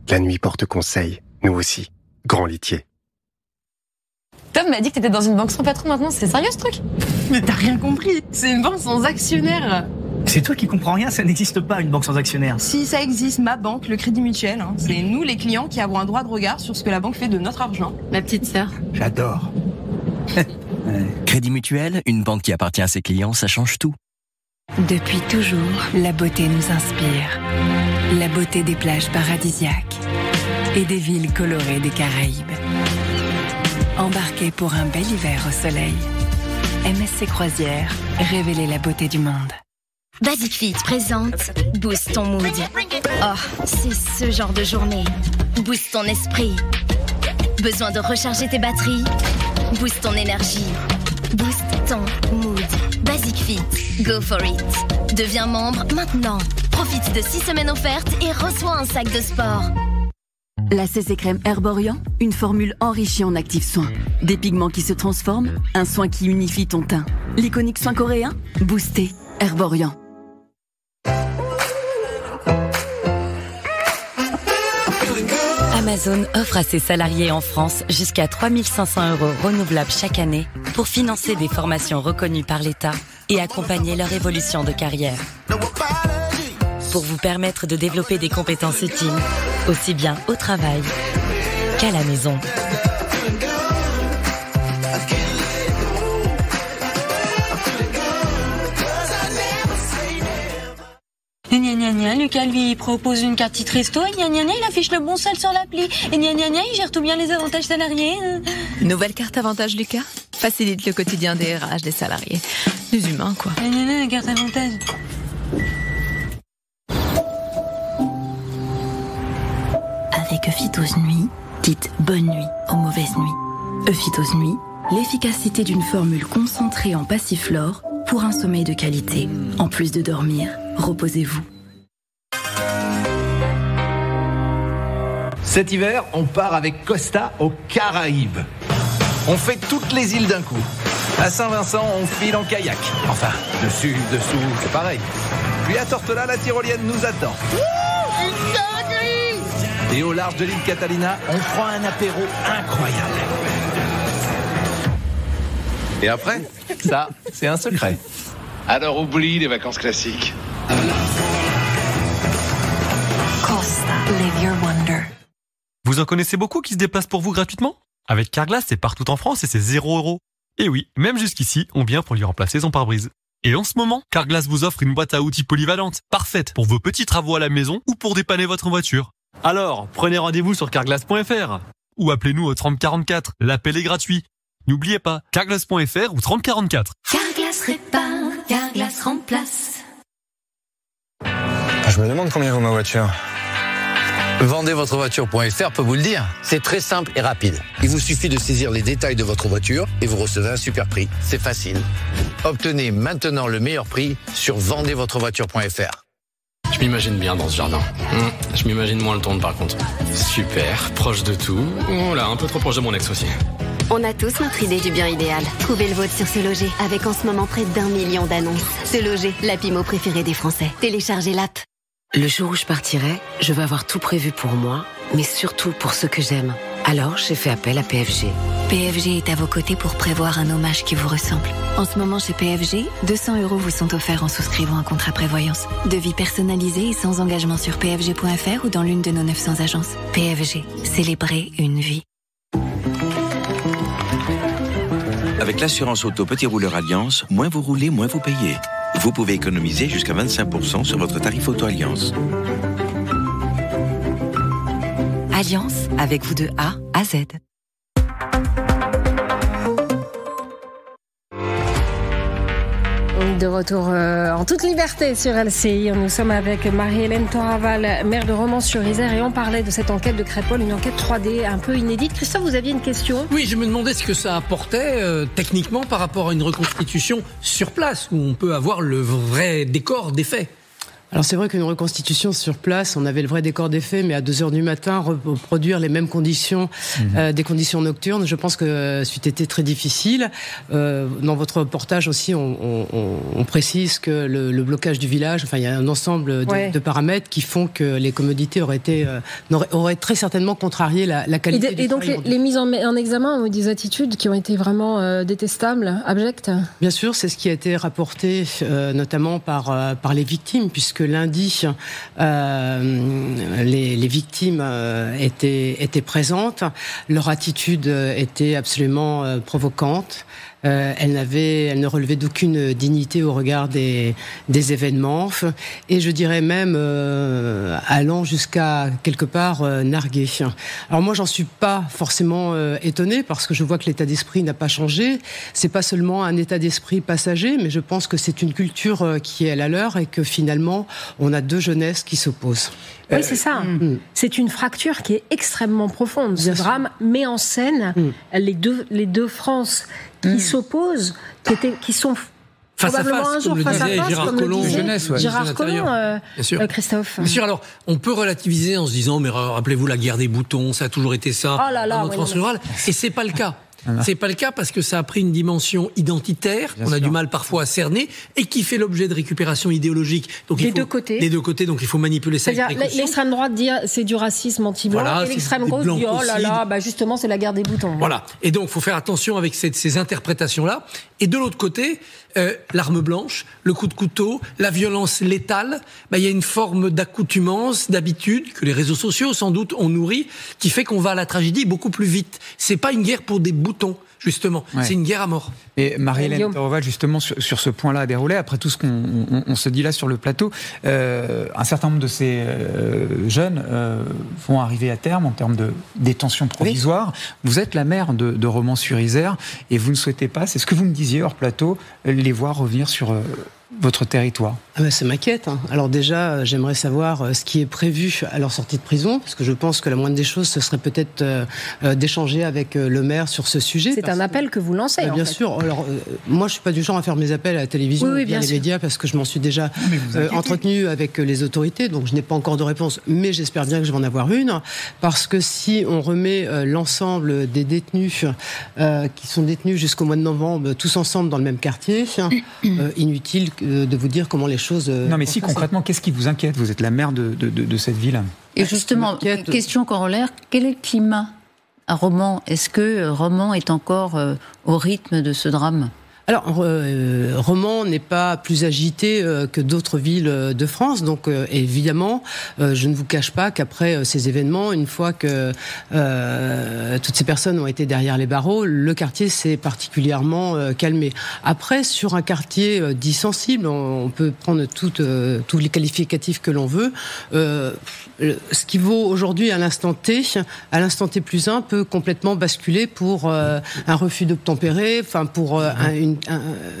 [SPEAKER 13] La nuit porte conseil, nous aussi. Grand Litier.
[SPEAKER 14] Tom m'a dit que t'étais dans une banque sans patron maintenant, c'est sérieux ce truc?
[SPEAKER 15] Mais t'as rien compris, c'est une banque sans actionnaire.
[SPEAKER 16] C'est toi qui comprends rien, ça n'existe pas une banque sans actionnaire.
[SPEAKER 15] Si ça existe, ma banque, le Crédit Mutuel, hein. C'est nous les clients qui avons un droit de regard sur ce que la banque fait de notre argent.
[SPEAKER 14] Ma petite sœur.
[SPEAKER 16] J'adore.
[SPEAKER 17] Crédit Mutuel, une banque qui appartient à ses clients, ça change tout.
[SPEAKER 18] Depuis toujours, la beauté nous inspire. La beauté des plages paradisiaques et des villes colorées des Caraïbes. Embarquez pour un bel hiver au soleil. MSC Croisières, révélez la beauté du monde.
[SPEAKER 19] Basic Fit présente Boost ton mood. Oh, c'est ce genre de journée. Boost ton esprit. Besoin de recharger tes batteries? Boost ton énergie. Boost ton mood. Basic Fit. Go for it. Deviens membre maintenant. Profite de 6 semaines offertes et reçois un sac de sport.
[SPEAKER 20] La CC Crème Herborian, une formule enrichie en actifs soins. Des pigments qui se transforment, un soin qui unifie ton teint. L'iconique soin coréen, boosté, Herborian.
[SPEAKER 21] Amazon offre à ses salariés en France jusqu'à 3 500 € renouvelables chaque année pour financer des formations reconnues par l'État et accompagner leur évolution de carrière. Pour vous permettre de développer des compétences utiles, aussi bien au travail qu'à la maison.
[SPEAKER 14] Gna gna gna, Lucas lui il propose une carte titre resto et gna gna gna, il affiche le bon solde sur l'appli. Et gna gna gna, il gère tout bien les avantages salariés.
[SPEAKER 22] Nouvelle carte avantage Lucas facilite le quotidien des RH des salariés. Des humains quoi.
[SPEAKER 14] Gna gna gna, la carte avantage.
[SPEAKER 20] Avec Euphytose Nuit, dites bonne nuit aux mauvaises nuits. Euphytose Nuit, l'efficacité d'une formule concentrée en passiflore pour un sommeil de qualité. En plus de dormir, reposez-vous.
[SPEAKER 23] Cet hiver, on part avec Costa aux Caraïbes. On fait toutes les îles d'un coup. À Saint-Vincent, on file en kayak. Enfin, dessus, dessous, c'est pareil. Puis à Tortola, la tyrolienne nous attend. Et au large de l'île Catalina, on prend un apéro incroyable. Et après, ça, c'est un secret.
[SPEAKER 24] Alors oublie les vacances classiques.
[SPEAKER 18] Costa, live your wonder.
[SPEAKER 25] Vous en connaissez beaucoup qui se déplacent pour vous gratuitement? Avec Carglass, c'est partout en France et c'est 0 €. Et oui, même jusqu'ici, on vient pour lui remplacer son pare-brise. Et en ce moment, Carglass vous offre une boîte à outils polyvalente, parfaite pour vos petits travaux à la maison ou pour dépanner votre voiture. Alors, prenez rendez-vous sur carglass.fr ou appelez-nous au 30 44, l'appel est gratuit. N'oubliez pas, carglass.fr ou 30 44.
[SPEAKER 18] Carglass répare, Carglass remplace.
[SPEAKER 26] Je me demande combien vaut ma voiture.
[SPEAKER 2] Vendezvotrevoiture.fr peut vous le dire. C'est très simple et rapide. Il vous suffit de saisir les détails de votre voiture et vous recevez un super prix. C'est facile. Obtenez maintenant le meilleur prix sur vendezvotrevoiture.fr.
[SPEAKER 4] Je m'imagine bien dans ce jardin. Je m'imagine moins le tourne par contre. Super, proche de tout. Oh là, un peu trop proche de mon ex aussi.
[SPEAKER 5] On a tous notre idée du bien idéal. Trouvez le vôtre sur Se Loger, avec en ce moment près d'1 million d'annonces. Se Loger, l'app IMO préférée des Français. Téléchargez l'app.
[SPEAKER 6] Le jour où je partirai, je veux avoir tout prévu pour moi, mais surtout pour ceux que j'aime. Alors, j'ai fait appel à PFG.
[SPEAKER 5] PFG est à vos côtés pour prévoir un hommage qui vous ressemble. En ce moment, chez PFG, 200 € vous sont offerts en souscrivant un contrat prévoyance. Devis personnalisé et sans engagement sur pfg.fr ou dans l'une de nos 900 agences. PFG, célébrez une vie.
[SPEAKER 7] Avec l'assurance auto Petit Rouleur Alliance, moins vous roulez, moins vous payez. Vous pouvez économiser jusqu'à 25% sur votre tarif auto Alliance.
[SPEAKER 5] Alliance, avec vous de A à Z.
[SPEAKER 1] De retour en toute liberté sur LCI. Nous sommes avec Marie-Hélène Toraval, maire de Romans-sur-Isère, et on parlait de cette enquête de Crépol, une enquête 3D un peu inédite. Christophe, vous aviez une question ?
[SPEAKER 3] Oui, je me demandais ce que ça apportait techniquement par rapport à une reconstitution sur place, où on peut avoir le vrai décor des faits.
[SPEAKER 12] Alors c'est vrai qu'une reconstitution sur place, on avait le vrai décor des faits, mais à 2h du matin, reproduire les mêmes conditions, des conditions nocturnes, je pense que c'eût été très difficile. Dans votre reportage aussi, on précise que le blocage du village, enfin il y a un ensemble de paramètres qui font que les commodités auraient très certainement contrarié la qualité du travail.
[SPEAKER 1] Et donc les mises en examen ont eu des attitudes qui ont été vraiment détestables, abjectes ?
[SPEAKER 12] Bien sûr, c'est ce qui a été rapporté notamment par les victimes, puisque lundi, les victimes étaient présentes. Leur attitude était absolument provocante. Elle ne relevait d'aucune dignité au regard des événements, et je dirais même allant jusqu'à quelque part narguer. Alors moi, j'en suis pas forcément étonnée, parce que je vois que l'état d'esprit n'a pas changé. C'est pas seulement un état d'esprit passager, mais je pense que c'est une culture qui est à la leur, et que finalement, on a deux jeunesses qui s'opposent.
[SPEAKER 1] Oui, c'est ça. C'est une fracture qui est extrêmement profonde. Ce drame met en scène les deux France qui s'opposent, qui sont
[SPEAKER 3] face à
[SPEAKER 1] probablement
[SPEAKER 3] face,
[SPEAKER 1] un jour face à face,
[SPEAKER 3] Gérard
[SPEAKER 1] comme
[SPEAKER 3] Collomb,
[SPEAKER 1] le disait
[SPEAKER 3] jeunesse,
[SPEAKER 1] Gérard Collomb, Christophe.
[SPEAKER 3] Bien sûr, alors, on peut relativiser en se disant, mais rappelez-vous la guerre des boutons, ça a toujours été ça dans notre France rurale, et c'est pas le cas. C'est pas le cas, parce que ça a pris une dimension identitaire qu'on a du mal parfois à cerner, et qui fait l'objet de récupération idéologique. Donc
[SPEAKER 1] des deux côtés.
[SPEAKER 3] Des deux côtés, donc il faut manipuler ça avec précaution.
[SPEAKER 1] L'extrême droite dit c'est du racisme anti-blanc, et l'extrême gauche dit oh là là, justement c'est la guerre des boutons.
[SPEAKER 3] Voilà. Et donc il faut faire attention avec ces interprétations-là. Et de l'autre côté, l'arme blanche, le coup de couteau, la violence létale, il y a une forme d'accoutumance, d'habitude que les réseaux sociaux sans doute ont nourri, qui fait qu'on va à la tragédie beaucoup plus vite. C'est pas une guerre pour des boutons, justement. Ouais. C'est une guerre à mort.
[SPEAKER 9] Et Marie-Hélène Toraval, justement, sur ce point-là à dérouler, après tout ce qu'on se dit là sur le plateau, un certain nombre de ces jeunes vont arriver à terme en termes de détention provisoire. Oui. Vous êtes la maire de Romans-sur-Isère, et vous ne souhaitez pas, c'est ce que vous me disiez hors plateau, les voir revenir sur votre territoire.
[SPEAKER 12] Ça m'inquiète. Alors déjà, j'aimerais savoir ce qui est prévu à leur sortie de prison, parce que je pense que la moindre des choses, ce serait peut-être d'échanger avec le maire sur ce sujet.
[SPEAKER 1] C'est un appel que vous lancez,
[SPEAKER 12] bien sûr. Alors, moi, je suis pas du genre à faire mes appels à la télévision ou bien les médias, parce que je m'en suis déjà entretenu avec les autorités, donc je n'ai pas encore de réponse, mais j'espère bien que je vais en avoir une, parce que si on remet l'ensemble des détenus qui sont détenus jusqu'au mois de novembre, tous ensemble dans le même quartier, inutile de vous dire comment les choses...
[SPEAKER 9] Non, mais si, concrètement, qu'est-ce qui vous inquiète ? Vous êtes la maire de cette ville.
[SPEAKER 26] Et justement, question corollaire, quel est le climat à Romans ? Est-ce que Romans est encore au rythme de ce drame ?
[SPEAKER 12] Alors, Romans n'est pas plus agité que d'autres villes de France, donc évidemment, je ne vous cache pas qu'après ces événements, une fois que toutes ces personnes ont été derrière les barreaux, le quartier s'est particulièrement calmé. Après, sur un quartier dit sensible, on peut prendre tous les qualificatifs que l'on veut. Ce qui vaut aujourd'hui à l'instant T plus 1 peut complètement basculer pour un refus d'obtempérer, enfin pour une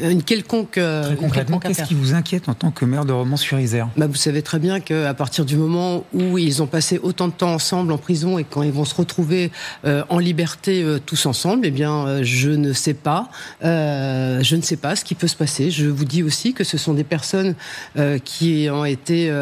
[SPEAKER 12] une quelconque.
[SPEAKER 9] Concrètement, qu'est-ce qui vous inquiète en tant que maire de Romans-sur-Isère ?
[SPEAKER 12] Vous savez très bien qu'à partir du moment où ils ont passé autant de temps ensemble en prison et quand ils vont se retrouver en liberté tous ensemble, je ne sais pas. Je ne sais pas ce qui peut se passer. Je vous dis aussi que ce sont des personnes qui ont été,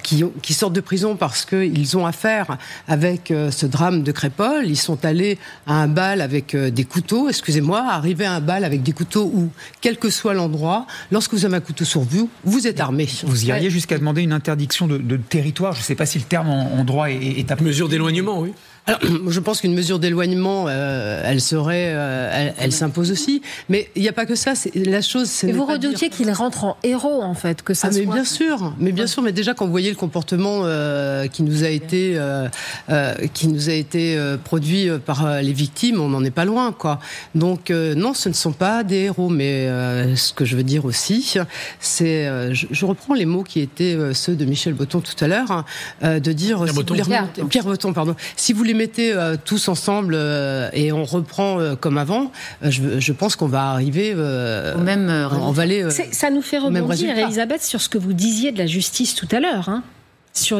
[SPEAKER 12] qui sortent de prison parce qu'ils ont affaire avec ce drame de Crépol. Ils sont allés à un bal avec des couteaux. Excusez-moi, arriver à un bal avec des couteaux où, quel que soit l'endroit, lorsque vous avez un couteau sur vous, vous êtes armé.
[SPEAKER 9] Vous iriez jusqu'à demander une interdiction de territoire. Je ne sais pas si le terme en droit est à
[SPEAKER 3] mesure d'éloignement, oui.
[SPEAKER 12] Alors, je pense qu'une mesure d'éloignement, elle s'impose aussi. Mais il n'y a pas que ça. La chose, c'est.
[SPEAKER 1] Et vous redoutiez qu'il rentre en héros, en fait, que ça soit.
[SPEAKER 12] Mais bien sûr. Mais déjà, quand vous voyez le comportement qui nous a été produit par les victimes, on n'en est pas loin, quoi. Donc non, ce ne sont pas des héros. Mais ce que je veux dire aussi, c'est, je reprends les mots qui étaient ceux de Michel Botton tout à l'heure, de dire Pierre Botton, pardon. Si vous les mettez tous ensemble et on reprend comme avant, je pense qu'on va arriver
[SPEAKER 26] au même
[SPEAKER 1] ça nous fait rebondir, Elisabeth, sur ce que vous disiez de la justice tout à l'heure.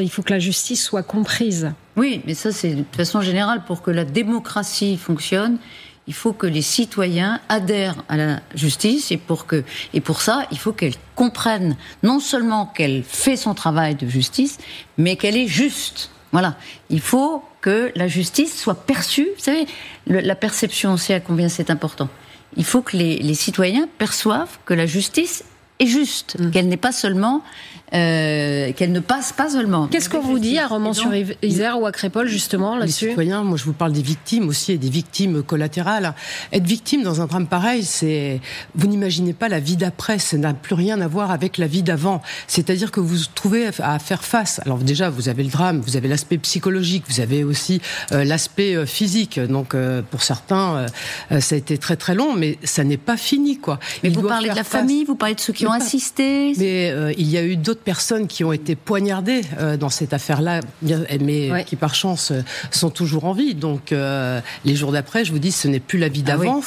[SPEAKER 1] Il faut que la justice soit comprise.
[SPEAKER 26] Oui, mais ça, c'est de façon générale. Pour que la démocratie fonctionne, il faut que les citoyens adhèrent à la justice et pour ça, il faut qu'elle comprenne non seulement qu'elle fait son travail de justice, mais qu'elle est juste. Voilà. Il faut que la justice soit perçue. Vous savez, la perception, on sait à combien c'est important. Il faut que les citoyens perçoivent que la justice est juste, qu'elle n'est pas seulement, qu'elle ne passe pas seulement.
[SPEAKER 1] Qu'est-ce qu'on vous dit à Romans-sur-Isère ou à Crépol, justement, là-dessus ?
[SPEAKER 12] Les citoyens, moi je vous parle des victimes aussi, et des victimes collatérales. Être victime dans un drame pareil, vous n'imaginez pas la vie d'après, ça n'a plus rien à voir avec la vie d'avant. C'est-à-dire que vous vous trouvez à faire face. Alors déjà, vous avez le drame, vous avez l'aspect psychologique, vous avez aussi l'aspect physique. Donc pour certains, ça a été très très long, mais ça n'est pas fini, quoi.
[SPEAKER 26] Mais vous parlez de la famille, vous parlez de ceux qui ont assisté.
[SPEAKER 12] Mais il y a eu d'autres personnes qui ont été poignardées dans cette affaire-là, mais qui par chance sont toujours en vie. Donc les jours d'après, je vous dis, ce n'est plus la vie d'avant.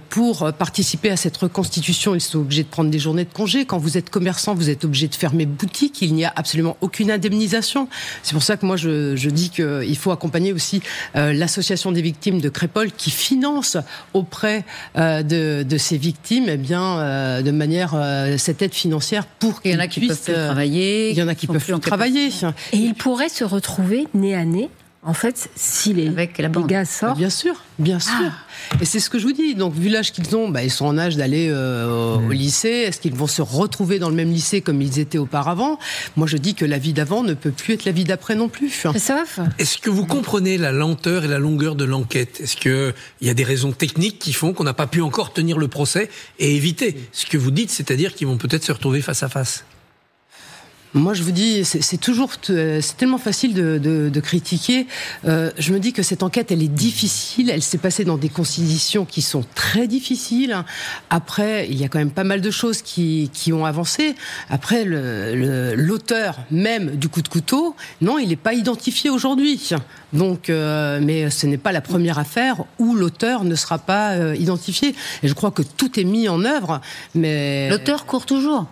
[SPEAKER 12] Pour participer à cette reconstitution, ils sont obligés de prendre des journées de congé. Quand vous êtes commerçant, vous êtes obligé de fermer boutique. Il n'y a absolument aucune indemnisation. C'est pour ça que moi, je dis qu'il faut accompagner aussi l'association des victimes de Crépol qui finance auprès de ces victimes, de manière cette aide financière pour qu'il y en a
[SPEAKER 26] qui peuvent plus travailler.
[SPEAKER 12] Il y en a qui peuvent plus travailler.
[SPEAKER 1] Et ils pourraient se retrouver nez à nez, en fait, si les gars sortent.
[SPEAKER 12] Bien sûr. Et c'est ce que je vous dis. Donc, vu l'âge qu'ils ont, ils sont en âge d'aller au lycée. Est-ce qu'ils vont se retrouver dans le même lycée comme ils étaient auparavant ? Moi, je dis que la vie d'avant ne peut plus être la vie d'après non plus.
[SPEAKER 3] Est-ce que vous comprenez la lenteur et la longueur de l'enquête ? Est-ce qu'il y a des raisons techniques qui font qu'on n'a pas pu encore tenir le procès et éviter ce que vous dites, c'est-à-dire qu'ils vont peut-être se retrouver face à face ?
[SPEAKER 12] Moi, je vous dis, c'est tellement facile de critiquer. Je me dis que cette enquête, elle est difficile. Elle s'est passée dans des conditions qui sont très difficiles. Après, il y a quand même pas mal de choses qui ont avancé. Après, l'auteur même du coup de couteau, non, il n'est pas identifié aujourd'hui. Donc, mais ce n'est pas la première affaire où l'auteur ne sera pas identifié. Et je crois que tout est mis en œuvre. Mais
[SPEAKER 26] l'auteur court toujours.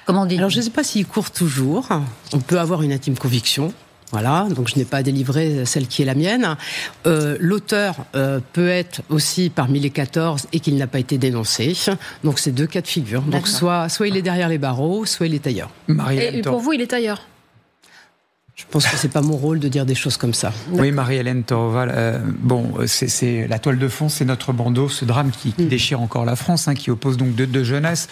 [SPEAKER 26] Comment dire ?
[SPEAKER 12] Alors, je ne sais pas s'il court toujours. On peut avoir une intime conviction. Voilà, donc je n'ai pas délivré celle qui est la mienne. L'auteur peut être aussi parmi les 14 et qu'il n'a pas été dénoncé. Donc, c'est deux cas de figure. Donc, soit il est derrière les barreaux, soit il est ailleurs.
[SPEAKER 1] Et pour vous, il est ailleurs ?
[SPEAKER 12] Je pense que c'est pas mon rôle de dire des choses comme ça.
[SPEAKER 9] Oui, Marie-Hélène Toroval, c'est la toile de fond, c'est notre bandeau, ce drame qui déchire encore la France, qui oppose donc deux jeunesses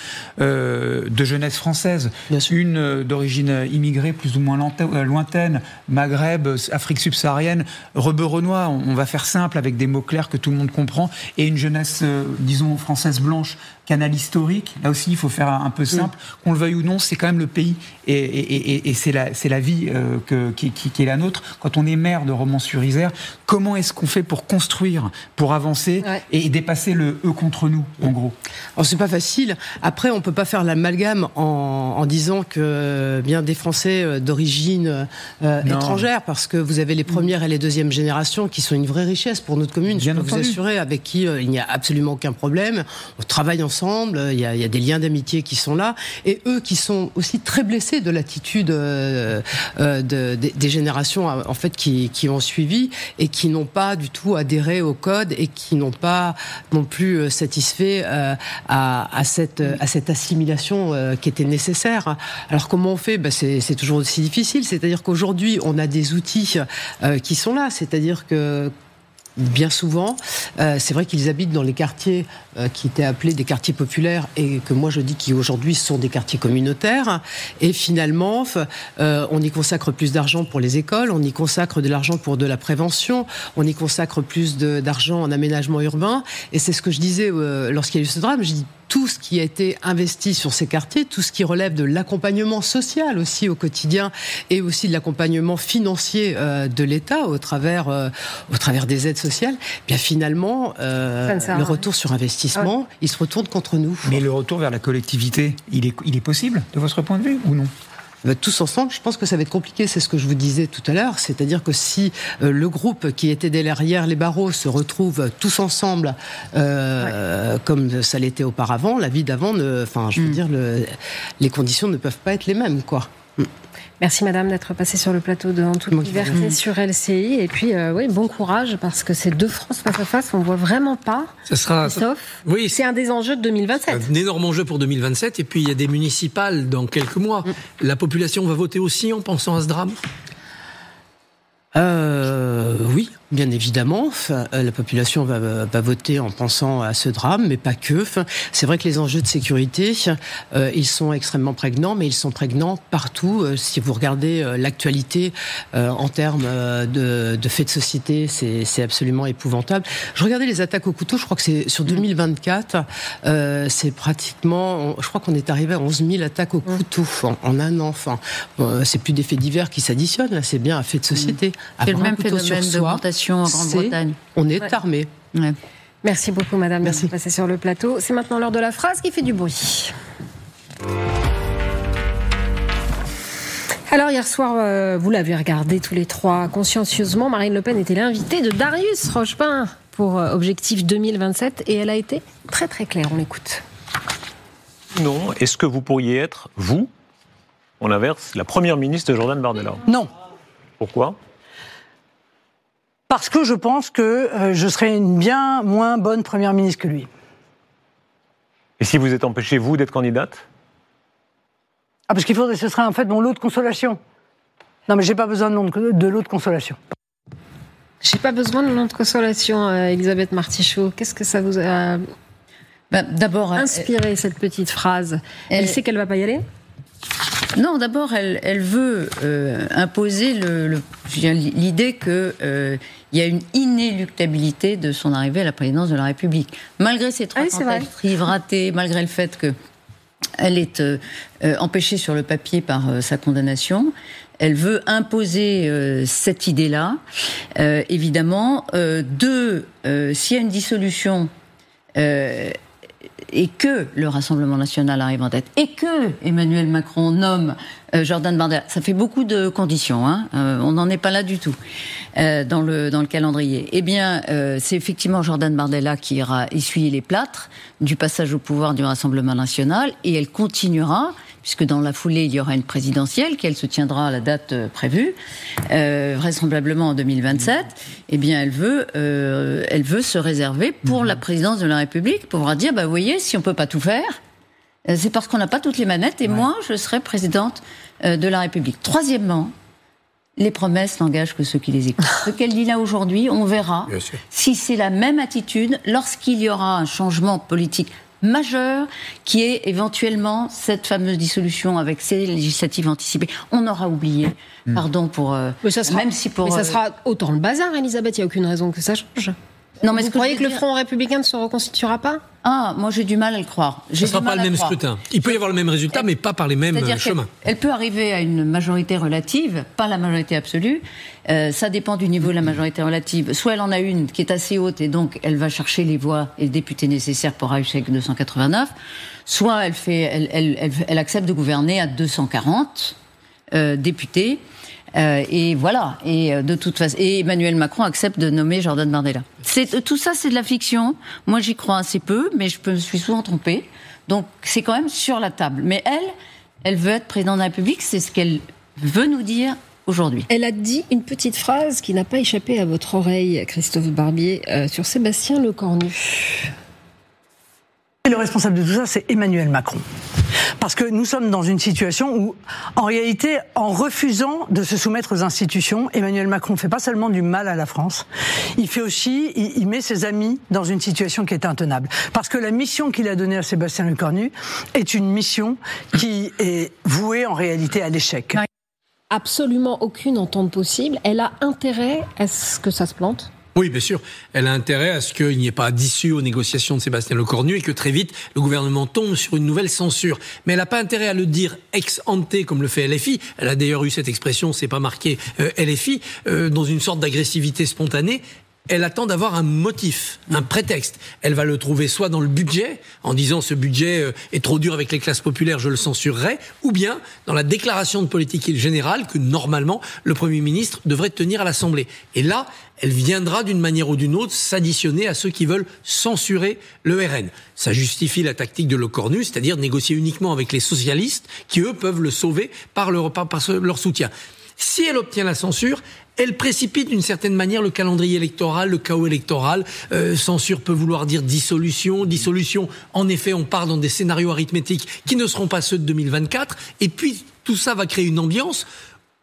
[SPEAKER 9] françaises. Une d'origine immigrée, plus ou moins lointaine, Maghreb, Afrique subsaharienne, rebeu-renois, on va faire simple avec des mots clairs que tout le monde comprend, et une jeunesse, disons, française blanche, canal historique. Là aussi, il faut faire un peu simple. Qu'on le veuille ou non, c'est quand même le pays et c'est la vie qui est la nôtre. Quand on est maire de Romans-sur-Isère, comment est-ce qu'on fait pour construire, pour avancer et dépasser le eux contre nous, en gros?
[SPEAKER 12] Alors, c'est pas facile. Après, on peut pas faire l'amalgame en disant que bien des Français d'origine étrangère, parce que vous avez les premières et les deuxièmes générations qui sont une vraie richesse pour notre commune. Je peux vous assurer, avec qui il n'y a absolument aucun problème. On travaille ensemble, il y a des liens d'amitié qui sont là, et eux qui sont aussi très blessés de l'attitude des générations en fait qui ont suivi et qui n'ont pas du tout adhéré au code et qui n'ont pas non plus satisfait à cette assimilation qui était nécessaire. Alors comment on fait? C'est toujours aussi difficile, c'est-à-dire qu'aujourd'hui on a des outils qui sont là, c'est-à-dire que bien souvent, c'est vrai qu'ils habitent dans les quartiers qui étaient appelés des quartiers populaires et que moi je dis qui aujourd'hui sont des quartiers communautaires. Et finalement, on y consacre plus d'argent pour les écoles, on y consacre de l'argent pour de la prévention, on y consacre plus d'argent en aménagement urbain. Et c'est ce que je disais lorsqu'il y a eu ce drame. Je dis tout ce qui a été investi sur ces quartiers, tout ce qui relève de l'accompagnement social aussi au quotidien et aussi de l'accompagnement financier de l'État au travers des aides sociales, bien finalement, le retour sur investissement, il se retourne contre nous.
[SPEAKER 9] Mais le retour vers la collectivité, il est possible, de votre point de vue, ou non?
[SPEAKER 12] Tous ensemble, je pense que ça va être compliqué, c'est ce que je vous disais tout à l'heure, c'est-à-dire que si le groupe qui était derrière les barreaux se retrouve tous ensemble comme ça l'était auparavant, la vie d'avant, je veux dire, les conditions ne peuvent pas être les mêmes, quoi.
[SPEAKER 1] Merci madame d'être passée sur le plateau de En toute liberté sur LCI. Et puis, bon courage, parce que c'est deux France face à face, on voit vraiment pas. Christophe, c'est un des enjeux de 2027.
[SPEAKER 3] Un énorme enjeu pour 2027. Et puis, il y a des municipales dans quelques mois. La population va voter aussi en pensant à ce drame?
[SPEAKER 12] Oui, bien évidemment. La population va voter en pensant à ce drame, mais pas que. C'est vrai que les enjeux de sécurité, ils sont extrêmement prégnants, mais ils sont prégnants partout. Si vous regardez l'actualité en termes de faits de société, c'est absolument épouvantable. Je regardais les attaques au couteau, je crois que c'est sur 2024, c'est pratiquement, je crois qu'on est arrivé à 11 000 attaques au couteau en un an. C'est plus des faits divers qui s'additionnent, là, c'est bien un fait de société.
[SPEAKER 26] C'est le même phénomène d'augmentation en Grande-Bretagne.
[SPEAKER 12] On est armé.
[SPEAKER 26] Ouais.
[SPEAKER 1] Merci beaucoup, madame, d'être passée sur le plateau. C'est maintenant l'heure de la phrase qui fait du bruit. Alors, hier soir, vous l'avez regardé tous les trois consciencieusement. Marine Le Pen était l'invitée de Darius Rochepin pour Objectif 2027 et elle a été très très claire. On l'écoute.
[SPEAKER 8] Non. Est-ce que vous pourriez être, vous, en inverse, la première ministre de Jordan Bardella?
[SPEAKER 10] Non.
[SPEAKER 8] Pourquoi?
[SPEAKER 10] Parce que je pense que je serais une bien moins bonne première ministre que lui.
[SPEAKER 8] Et si vous êtes empêché, vous, d'être candidate?
[SPEAKER 10] Parce qu'il faudrait, ce serait en fait mon lot de consolation. Non, mais j'ai pas besoin de lot de consolation.
[SPEAKER 1] J'ai pas besoin de lot de consolation, Elisabeth Martichaud. Qu'est-ce que ça vous a
[SPEAKER 26] d'abord
[SPEAKER 1] inspiré, cette petite phrase? Elle sait qu'elle va pas y aller?
[SPEAKER 26] Non, d'abord, elle veut imposer l'idée qu'il y a une inéluctabilité de son arrivée à la présidence de la République. Malgré ses 3 tentatives ratées, malgré le fait qu'elle est empêchée sur le papier par sa condamnation, elle veut imposer cette idée-là. Évidemment, s'il y a une dissolution... et que le Rassemblement national arrive en tête, et que Emmanuel Macron nomme Jordan Bardella, ça fait beaucoup de conditions, on n'en est pas là du tout dans le calendrier. Eh bien, c'est effectivement Jordan Bardella qui ira essuyer les plâtres du passage au pouvoir du Rassemblement national, et elle continuera, puisque dans la foulée, il y aura une présidentielle, qu'elle se tiendra à la date prévue, vraisemblablement en 2027, eh bien, elle veut se réserver pour la présidence de la République, pour pouvoir dire, vous voyez, si on peut pas tout faire, c'est parce qu'on n'a pas toutes les manettes, et moi, je serai présidente de la République. Troisièmement, les promesses n'engagent que ceux qui les écoutent. Ce qu'elle dit là aujourd'hui, on verra si c'est la même attitude lorsqu'il y aura un changement politique majeur, qui est éventuellement cette fameuse dissolution avec ces législatives anticipées. On aura oublié, pardon pour...
[SPEAKER 1] mais ça sera autant le bazar, Elisabeth, il n'y a aucune raison que ça change.
[SPEAKER 26] Non, mais
[SPEAKER 1] vous croyez que le Front républicain ne se reconstituera pas?
[SPEAKER 26] Ah, moi j'ai du mal à le croire.
[SPEAKER 3] Ce ne sera pas le même scrutin. Il peut y avoir le même résultat, mais pas par les mêmes chemins.
[SPEAKER 26] Elle peut arriver à une majorité relative, pas la majorité absolue. Ça dépend du niveau de la majorité relative. Soit elle en a une qui est assez haute et donc elle va chercher les voix et les députés nécessaires pour arriver avec 289. Soit elle accepte de gouverner à 240 députés. Et voilà. Et de toute façon, et Emmanuel Macron accepte de nommer Jordan Bardella. Tout ça, c'est de la fiction. Moi, j'y crois assez peu, mais je me suis souvent trompée. Donc, c'est quand même sur la table. Mais elle veut être présidente de la République. C'est ce qu'elle veut nous dire aujourd'hui.
[SPEAKER 1] Elle a dit une petite phrase qui n'a pas échappé à votre oreille, Christophe Barbier, sur Sébastien Lecornu.
[SPEAKER 10] Et le responsable de tout ça, c'est Emmanuel Macron. Parce que nous sommes dans une situation où, en réalité, en refusant de se soumettre aux institutions, Emmanuel Macron ne fait pas seulement du mal à la France, il met ses amis dans une situation qui est intenable. Parce que la mission qu'il a donnée à Sébastien Lecornu est une mission qui est vouée en réalité à l'échec.
[SPEAKER 1] Absolument aucune entente possible. Elle a intérêt à ce que ça se plante ?
[SPEAKER 3] Oui, bien sûr. Elle a intérêt à ce qu'il n'y ait pas d'issue aux négociations de Sébastien Lecornu et que très vite, le gouvernement tombe sur une nouvelle censure. Mais elle n'a pas intérêt à le dire ex ante comme le fait LFI. Elle a d'ailleurs eu cette expression, c'est pas marqué LFI, dans une sorte d'agressivité spontanée. Elle attend d'avoir un motif, un prétexte. Elle va le trouver soit dans le budget, en disant ce budget est trop dur avec les classes populaires, je le censurerai, ou bien dans la déclaration de politique générale que normalement le Premier ministre devrait tenir à l'Assemblée. Et là, elle viendra d'une manière ou d'une autre s'additionner à ceux qui veulent censurer le RN. Ça justifie la tactique de Lecornu, c'est-à-dire négocier uniquement avec les socialistes qui, eux, peuvent le sauver par leur soutien. Si elle obtient la censure, elle précipite d'une certaine manière le calendrier électoral, le chaos électoral. Censure peut vouloir dire dissolution. Dissolution, en effet, on part dans des scénarios arithmétiques qui ne seront pas ceux de 2024. Et puis, tout ça va créer une ambiance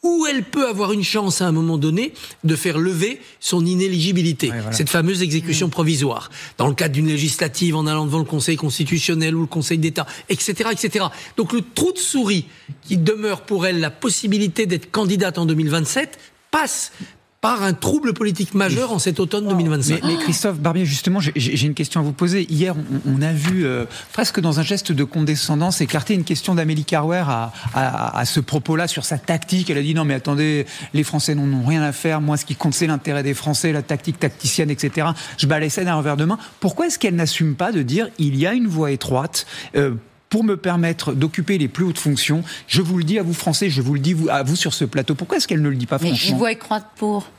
[SPEAKER 3] où elle peut avoir une chance à un moment donné de faire lever son inéligibilité, cette fameuse exécution provisoire, dans le cadre d'une législative, en allant devant le Conseil constitutionnel ou le Conseil d'État, etc., etc. Donc le trou de souris qui demeure pour elle la possibilité d'être candidate en 2027 passe par un trouble politique majeur en cet automne 2025.
[SPEAKER 9] Mais Christophe Barbier, justement, j'ai une question à vous poser. Hier, on a vu, presque dans un geste de condescendance, écarter une question d'Amélie Carrouer à ce propos-là, sur sa tactique. Elle a dit, non mais attendez, les Français n'en ont rien à faire. Moi, ce qui compte, c'est l'intérêt des Français, la tactique tacticienne, etc. Je balaye ça d'un revers de main. Pourquoi est-ce qu'elle n'assume pas de dire, il y a une voie étroite pour me permettre d'occuper les plus hautes fonctions? Je vous le dis à vous Français, je vous le dis à vous sur ce plateau. Pourquoi est-ce qu'elle ne le dit pas franchement?
[SPEAKER 26] Mais une voie étroite pour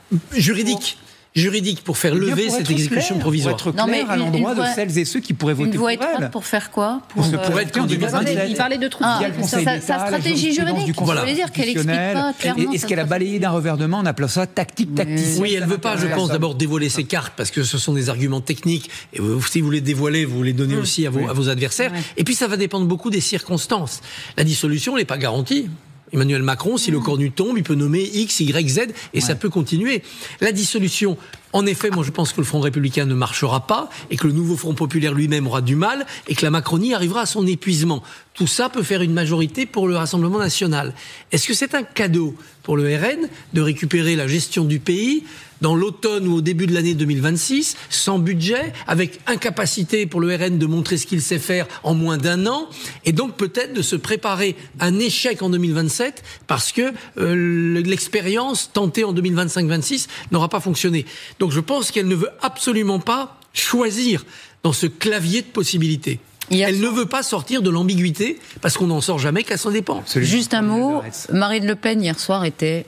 [SPEAKER 3] juridique pour faire lever cette exécution provisoire.
[SPEAKER 9] Pour être clair à l'endroit de celles et ceux qui pourraient voter pour elle.
[SPEAKER 26] Une voie étroite pour faire quoi?
[SPEAKER 9] Pour être candidat.
[SPEAKER 1] Il parlait de trucs.
[SPEAKER 26] Sa stratégie juridique, vous voulez dire qu'elle explique pas clairement.
[SPEAKER 9] Est-ce qu'elle a balayé d'un revers de main en appelant ça tactique tacticienne?
[SPEAKER 3] Oui, elle ne veut pas, je pense, d'abord dévoiler ses cartes parce que ce sont des arguments techniques et si vous les dévoilez, vous les donnez aussi à vos adversaires. Et puis ça va dépendre beaucoup des circonstances. La dissolution n'est pas garantie. Emmanuel Macron, si Lecornu tombe, il peut nommer X, Y, Z, et ça peut continuer. La dissolution, en effet, moi je pense que le Front républicain ne marchera pas, et que le nouveau Front populaire lui-même aura du mal, et que la Macronie arrivera à son épuisement. Tout ça peut faire une majorité pour le Rassemblement national. Est-ce que c'est un cadeau pour le RN de récupérer la gestion du pays dans l'automne ou au début de l'année 2026, sans budget, avec incapacité pour le RN de montrer ce qu'il sait faire en moins d'un an, et donc peut-être de se préparer un échec en 2027 parce que l'expérience tentée en 2025-26 n'aura pas fonctionné. Donc je pense qu'elle ne veut absolument pas choisir dans ce clavier de possibilités. Elle ne veut pas sortir de l'ambiguïté parce qu'on n'en sort jamais qu'à son dépens.
[SPEAKER 26] Juste un mot, Marine Le Pen hier soir était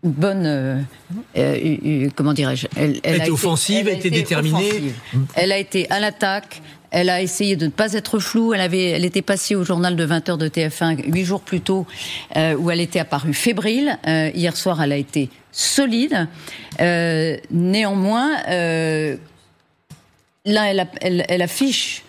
[SPEAKER 26] bonne, comment dirais-je, elle a été offensive, elle a été déterminée. Offensive. Elle a été à l'attaque. Elle a essayé de ne pas être floue. Elle était passée au journal de 20h de TF1 8 jours plus tôt, où elle était apparue fébrile. Hier soir, elle a été solide. Néanmoins, là, elle affiche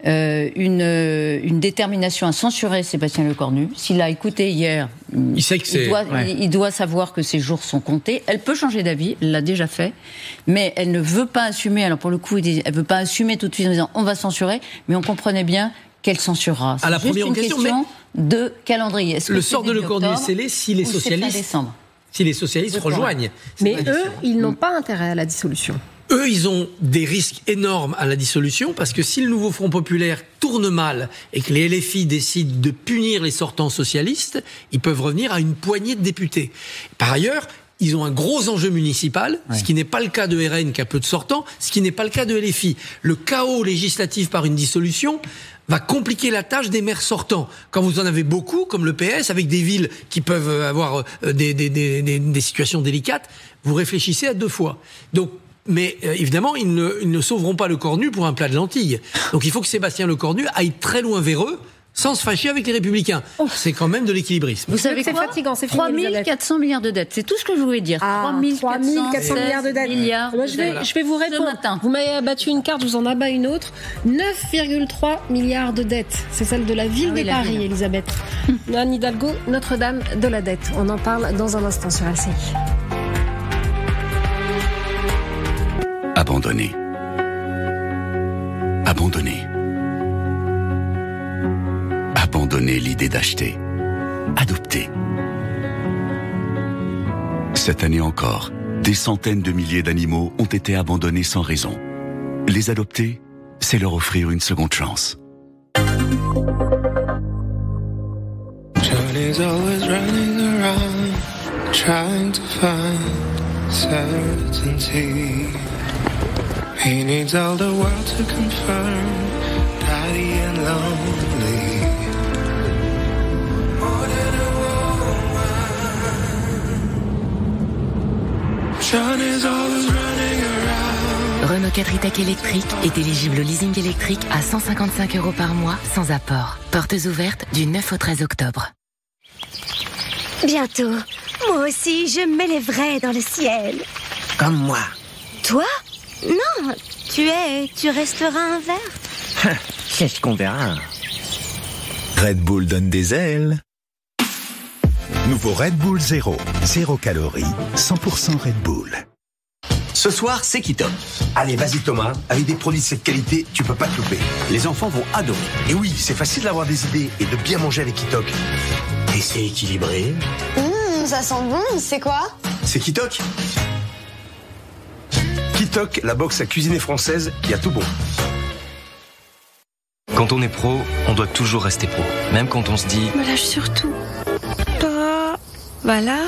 [SPEAKER 26] une détermination à censurer Sébastien Lecornu. S'il a écouté hier, il doit savoir que ses jours sont comptés. Elle peut changer d'avis, elle l'a déjà fait, mais elle ne veut pas assumer. Alors pour le coup, elle veut pas assumer tout de suite en disant on va censurer, mais on comprenait bien qu'elle censurera. C'est juste une question de calendrier.
[SPEAKER 3] Le sort de Lecornu est scellé si les socialistes rejoignent.
[SPEAKER 1] Mais eux, ils n'ont pas intérêt à la dissolution.
[SPEAKER 3] Eux, ils ont des risques énormes à la dissolution parce que si le nouveau Front populaire tourne mal et que les LFI décident de punir les sortants socialistes, ils peuvent revenir à une poignée de députés. Par ailleurs, ils ont un gros enjeu municipal, ce qui n'est pas le cas de RN qui a peu de sortants, ce qui n'est pas le cas de LFI. Le chaos législatif par une dissolution va compliquer la tâche des maires sortants. Quand vous en avez beaucoup, comme le PS, avec des villes qui peuvent avoir des situations délicates, vous réfléchissez à 2 fois. Donc, mais évidemment, ils ne sauveront pas le Cornu pour un plat de lentilles. Donc il faut que Sébastien Lecornu aille très loin vers eux, sans se fâcher avec les Républicains. C'est quand même de l'équilibrisme.
[SPEAKER 26] Vous savez quoi ? 3 400 milliards de dettes. C'est tout ce que je voulais dire. 3 400 milliards de dettes.
[SPEAKER 1] Je vais vous répondre. Vous m'avez abattu une carte, je vous en abats une autre. 9,3 milliards de dettes. C'est celle de la ville de Paris, Elisabeth. Anne Hidalgo, Notre-Dame de la dette. On en parle dans un instant sur LCI.
[SPEAKER 11] Abandonner. Abandonner. Abandonner l'idée d'acheter. Adopter. Cette année encore, des centaines de milliers d'animaux ont été abandonnés sans raison. Les adopter, c'est leur offrir une seconde chance.
[SPEAKER 13] Johnny's always running around, trying to find certainty. He needs all the world to confirm that he ain't lonely. More than a woman. Johnny's always running around.
[SPEAKER 21] Renault 4 e-Tech électrique est éligible au leasing électrique à 155 € par mois sans apport. Portes ouvertes du 9 au 13 octobre.
[SPEAKER 15] Bientôt, moi aussi, je m'élèverai dans le ciel.
[SPEAKER 16] Comme moi.
[SPEAKER 15] Toi ? Non, tu resteras un verre.
[SPEAKER 16] C'est ce qu'on verra.
[SPEAKER 17] Red Bull donne des ailes. Nouveau Red Bull Zéro. 0 calories, 100% Red Bull.
[SPEAKER 19] Ce soir, c'est Kitok. Allez, vas-y Thomas, avec des produits de cette qualité, tu peux pas te louper. Les enfants vont adorer. Et oui, c'est facile d'avoir des idées et de bien manger avec Kitok. Et c'est équilibré.
[SPEAKER 27] Ça sent bon, c'est quoi ?
[SPEAKER 19] C'est Kitok. Kitok, la box à cuisiner française, qui a tout bon.
[SPEAKER 28] Quand on est pro, on doit toujours rester pro. Même quand on se dit...
[SPEAKER 27] Me lâche surtout pas. Voilà,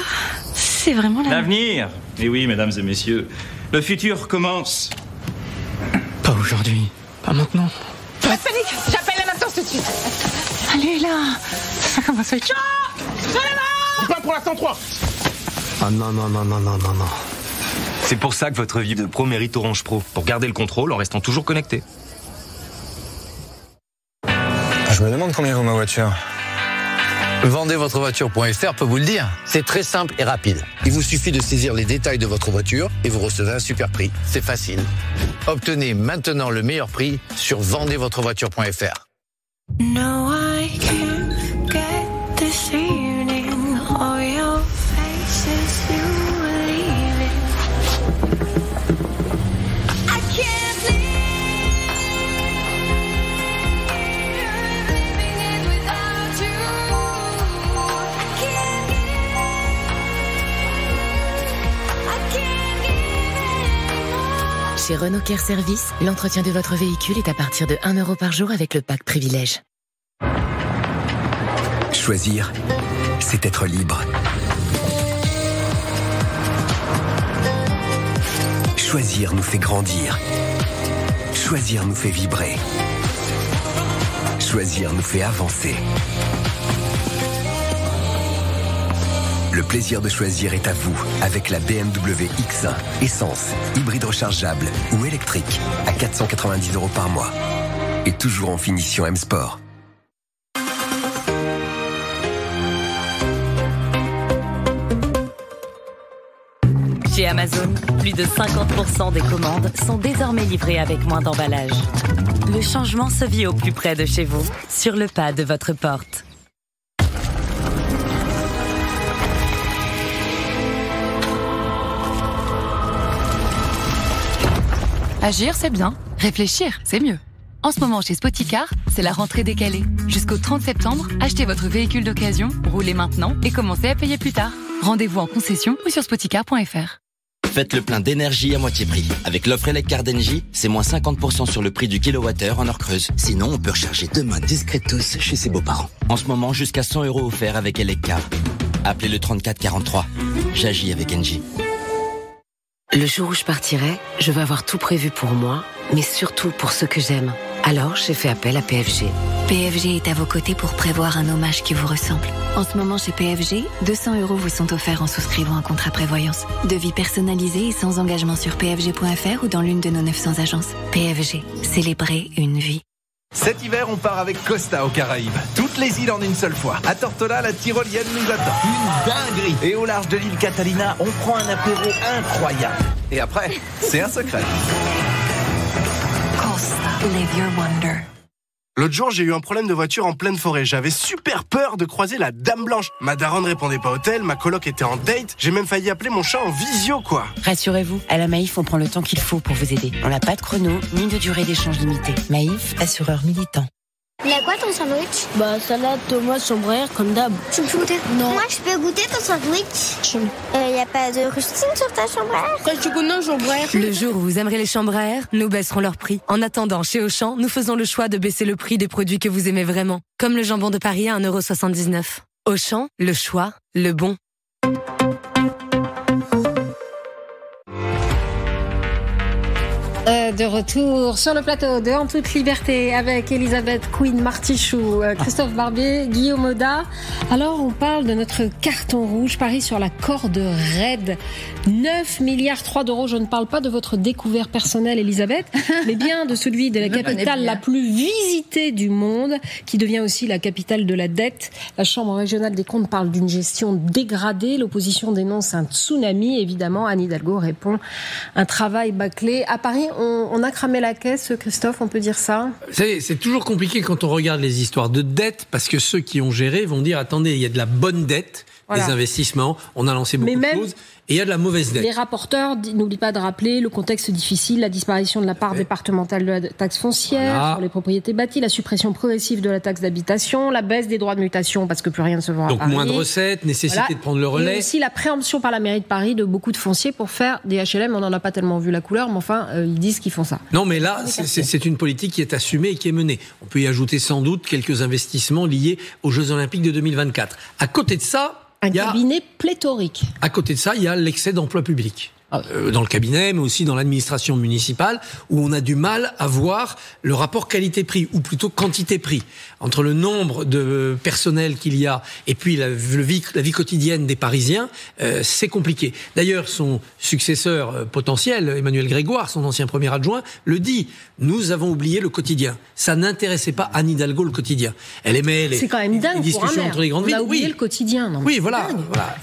[SPEAKER 27] c'est vraiment
[SPEAKER 29] l'avenir. Et oui, mesdames et messieurs, le futur commence.
[SPEAKER 9] Pas aujourd'hui, pas maintenant.
[SPEAKER 27] Pas de panique, j'appelle la maintenance tout de suite. Allez là, ça commence à être chaud.
[SPEAKER 19] Pas pour la 103.
[SPEAKER 28] Ah non. C'est pour ça que votre vie de pro mérite Orange Pro, pour garder le contrôle en restant toujours connecté.
[SPEAKER 30] Je me demande combien vaut ma voiture.
[SPEAKER 2] Vendezvotrevoiture.fr peut vous le dire. C'est très simple et rapide. Il vous suffit de saisir les détails de votre voiture et vous recevez un super prix. C'est facile. Obtenez maintenant le meilleur prix sur vendezvotrevoiture.fr.
[SPEAKER 15] No, I can't get this evening. All your faces you were leaving. I can't live living it without you. I can't give
[SPEAKER 21] Chez Renault Care Service, l'entretien de votre véhicule est à partir de 1 € par jour avec le pack privilège.
[SPEAKER 11] Choisir, c'est être libre. Choisir nous fait grandir. Choisir nous fait vibrer. Choisir nous fait avancer. Le plaisir de choisir est à vous avec la BMW X1, essence, hybride rechargeable ou électrique à 490 € par mois. Et toujours en finition M-Sport.
[SPEAKER 21] Chez Amazon, plus de 50% des commandes sont désormais livrées avec moins d'emballage. Le changement se vit au plus près de chez vous, sur le pas de votre porte.
[SPEAKER 22] Agir, c'est bien. Réfléchir, c'est mieux. En ce moment, chez Spoticar, c'est la rentrée décalée. Jusqu'au 30 septembre, achetez votre véhicule d'occasion, roulez maintenant et commencez à payer plus tard. Rendez-vous en concession ou sur spoticar.fr.
[SPEAKER 4] Faites le plein d'énergie à moitié prix. Avec l'offre Eleccar d'Engie, c'est moins 50% sur le prix du kilowattheure en heure creuse. Sinon, on peut recharger demain discretos chez ses beaux-parents. En ce moment, jusqu'à 100 € offerts avec Eleccar. Appelez le 34 43. J'agis avec Engie.
[SPEAKER 5] Le jour où je partirai, je veux avoir tout prévu pour moi, mais surtout pour ceux que j'aime. Alors, j'ai fait appel à PFG.
[SPEAKER 6] PFG est à vos côtés pour prévoir un hommage qui vous ressemble. En ce moment, chez PFG, 200 € vous sont offerts en souscrivant un contrat prévoyance. Devis personnalisé et sans engagement sur pfg.fr ou dans l'une de nos 900 agences. PFG, célébrer une vie.
[SPEAKER 7] Cet hiver, on part avec Costa aux Caraïbes. Toutes les îles en une seule fois. À Tortola, la tyrolienne nous attend. Une dinguerie. Et au large de l'île Catalina, on prend un apéro incroyable. Et après, c'est un secret.
[SPEAKER 6] Costa, live your wonder.
[SPEAKER 14] L'autre jour, j'ai eu un problème de voiture en pleine forêt. J'avais super peur de croiser la Dame Blanche. Ma daronne répondait pas au tel, ma coloc était en date. J'ai même failli appeler mon chat en visio, quoi.
[SPEAKER 18] Rassurez-vous, à la Maïf, on prend le temps qu'il faut pour vous aider. On n'a pas de chrono, ni de durée d'échange limitée. Maïf, assureur militant.
[SPEAKER 20] Il a quoi ton sandwich?
[SPEAKER 23] Salade, tomate, chambre comme d'hab.
[SPEAKER 20] Tu peux goûter? Non. Moi, je peux goûter ton sandwich. Y a pas de rustine sur ta chambre?
[SPEAKER 23] Quand tu connais chambre.
[SPEAKER 5] Le jour où vous aimerez les chambres à air, nous baisserons leur prix. En attendant, chez Auchan, nous faisons le choix de baisser le prix des produits que vous aimez vraiment. Comme le jambon de Paris à 1,79 €. Auchan, le choix, le bon.
[SPEAKER 1] De retour sur le plateau de En toute liberté avec Elisabeth Quinn Martichoux, Christophe Barbier, Guillaume Oda. Alors on parle de notre carton rouge, Paris sur la corde raide. 9,3 milliards d'euros. Je ne parle pas de votre découvert personnel, Elisabeth, mais bien de celui de la capitale la plus visitée du monde, qui devient aussi la capitale de la dette. La Chambre régionale des comptes parle d'une gestion dégradée. L'opposition dénonce un tsunami. Évidemment, Anne Hidalgo répond un travail bâclé. À Paris, on a cramé la caisse, Christophe, on peut dire ça?
[SPEAKER 3] C'est toujours compliqué quand on regarde les histoires de dette, parce que ceux qui ont géré vont dire, attendez, il y a de la bonne dette, des investissements, on a lancé beaucoup de choses, et il y a de la mauvaise dette.
[SPEAKER 1] Les rapporteurs n'oublient pas de rappeler le contexte difficile, la disparition de la part départementale de la taxe foncière sur les propriétés bâties, la suppression progressive de la taxe d'habitation, la baisse des droits de mutation parce que plus rien ne se vend à Paris.
[SPEAKER 3] Donc moins de recettes, nécessité de prendre le relais.
[SPEAKER 1] Et aussi la préemption par la mairie de Paris de beaucoup de fonciers pour faire des HLM. On n'en a pas tellement vu la couleur, mais enfin, ils disent qu'ils font ça.
[SPEAKER 3] Non, mais là, c'est une politique qui est assumée et qui est menée. On peut y ajouter sans doute quelques investissements liés aux Jeux Olympiques de 2024. À côté de ça,
[SPEAKER 1] un cabinet pléthorique.
[SPEAKER 3] À côté de ça, il y a l'excès d'emploi public. Dans le cabinet, mais aussi dans l'administration municipale, où on a du mal à voir le rapport qualité-prix, ou plutôt quantité-prix, entre le nombre de personnel qu'il y a et puis la vie quotidienne des Parisiens. C'est compliqué. D'ailleurs, son successeur potentiel, Emmanuel Grégoire, son ancien premier adjoint, le dit. Nous avons oublié le quotidien. Ça n'intéressait pas Anne Hidalgo, le quotidien. Elle aimait les discussions entre les grandes villes.
[SPEAKER 1] On a oublié le quotidien. Non,
[SPEAKER 3] oui, voilà.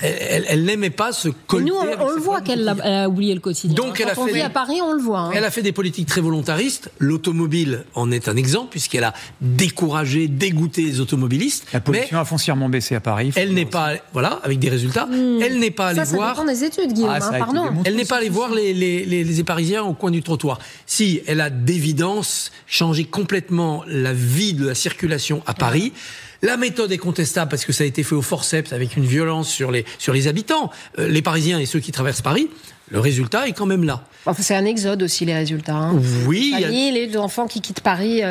[SPEAKER 3] Elle n'aimait pas se colter.
[SPEAKER 1] Nous, on le voit qu'elle a oublié le quotidien.
[SPEAKER 3] Donc,
[SPEAKER 1] quand on vit à Paris, on le voit.
[SPEAKER 3] Elle a fait des politiques très volontaristes. L'automobile en est un exemple, puisqu'elle a découragé, dégoûté les automobilistes.
[SPEAKER 9] La pollution a foncièrement baissé à Paris.
[SPEAKER 3] Elle n'est pas, avec des résultats. Elle n'est pas allée voir.
[SPEAKER 1] Ça dépend des études, Guillaume. Pardon.
[SPEAKER 3] Elle n'est pas allée voir les Parisiens au coin du trottoir. Si, elle a d'évidence changé complètement la vie de la circulation à Paris. La méthode est contestable parce que ça a été fait au forceps avec une violence sur les habitants, les Parisiens et ceux qui traversent Paris. Le résultat est quand même là.
[SPEAKER 1] Enfin, c'est un exode aussi, les résultats.
[SPEAKER 3] Oui.
[SPEAKER 1] Les enfants qui quittent Paris.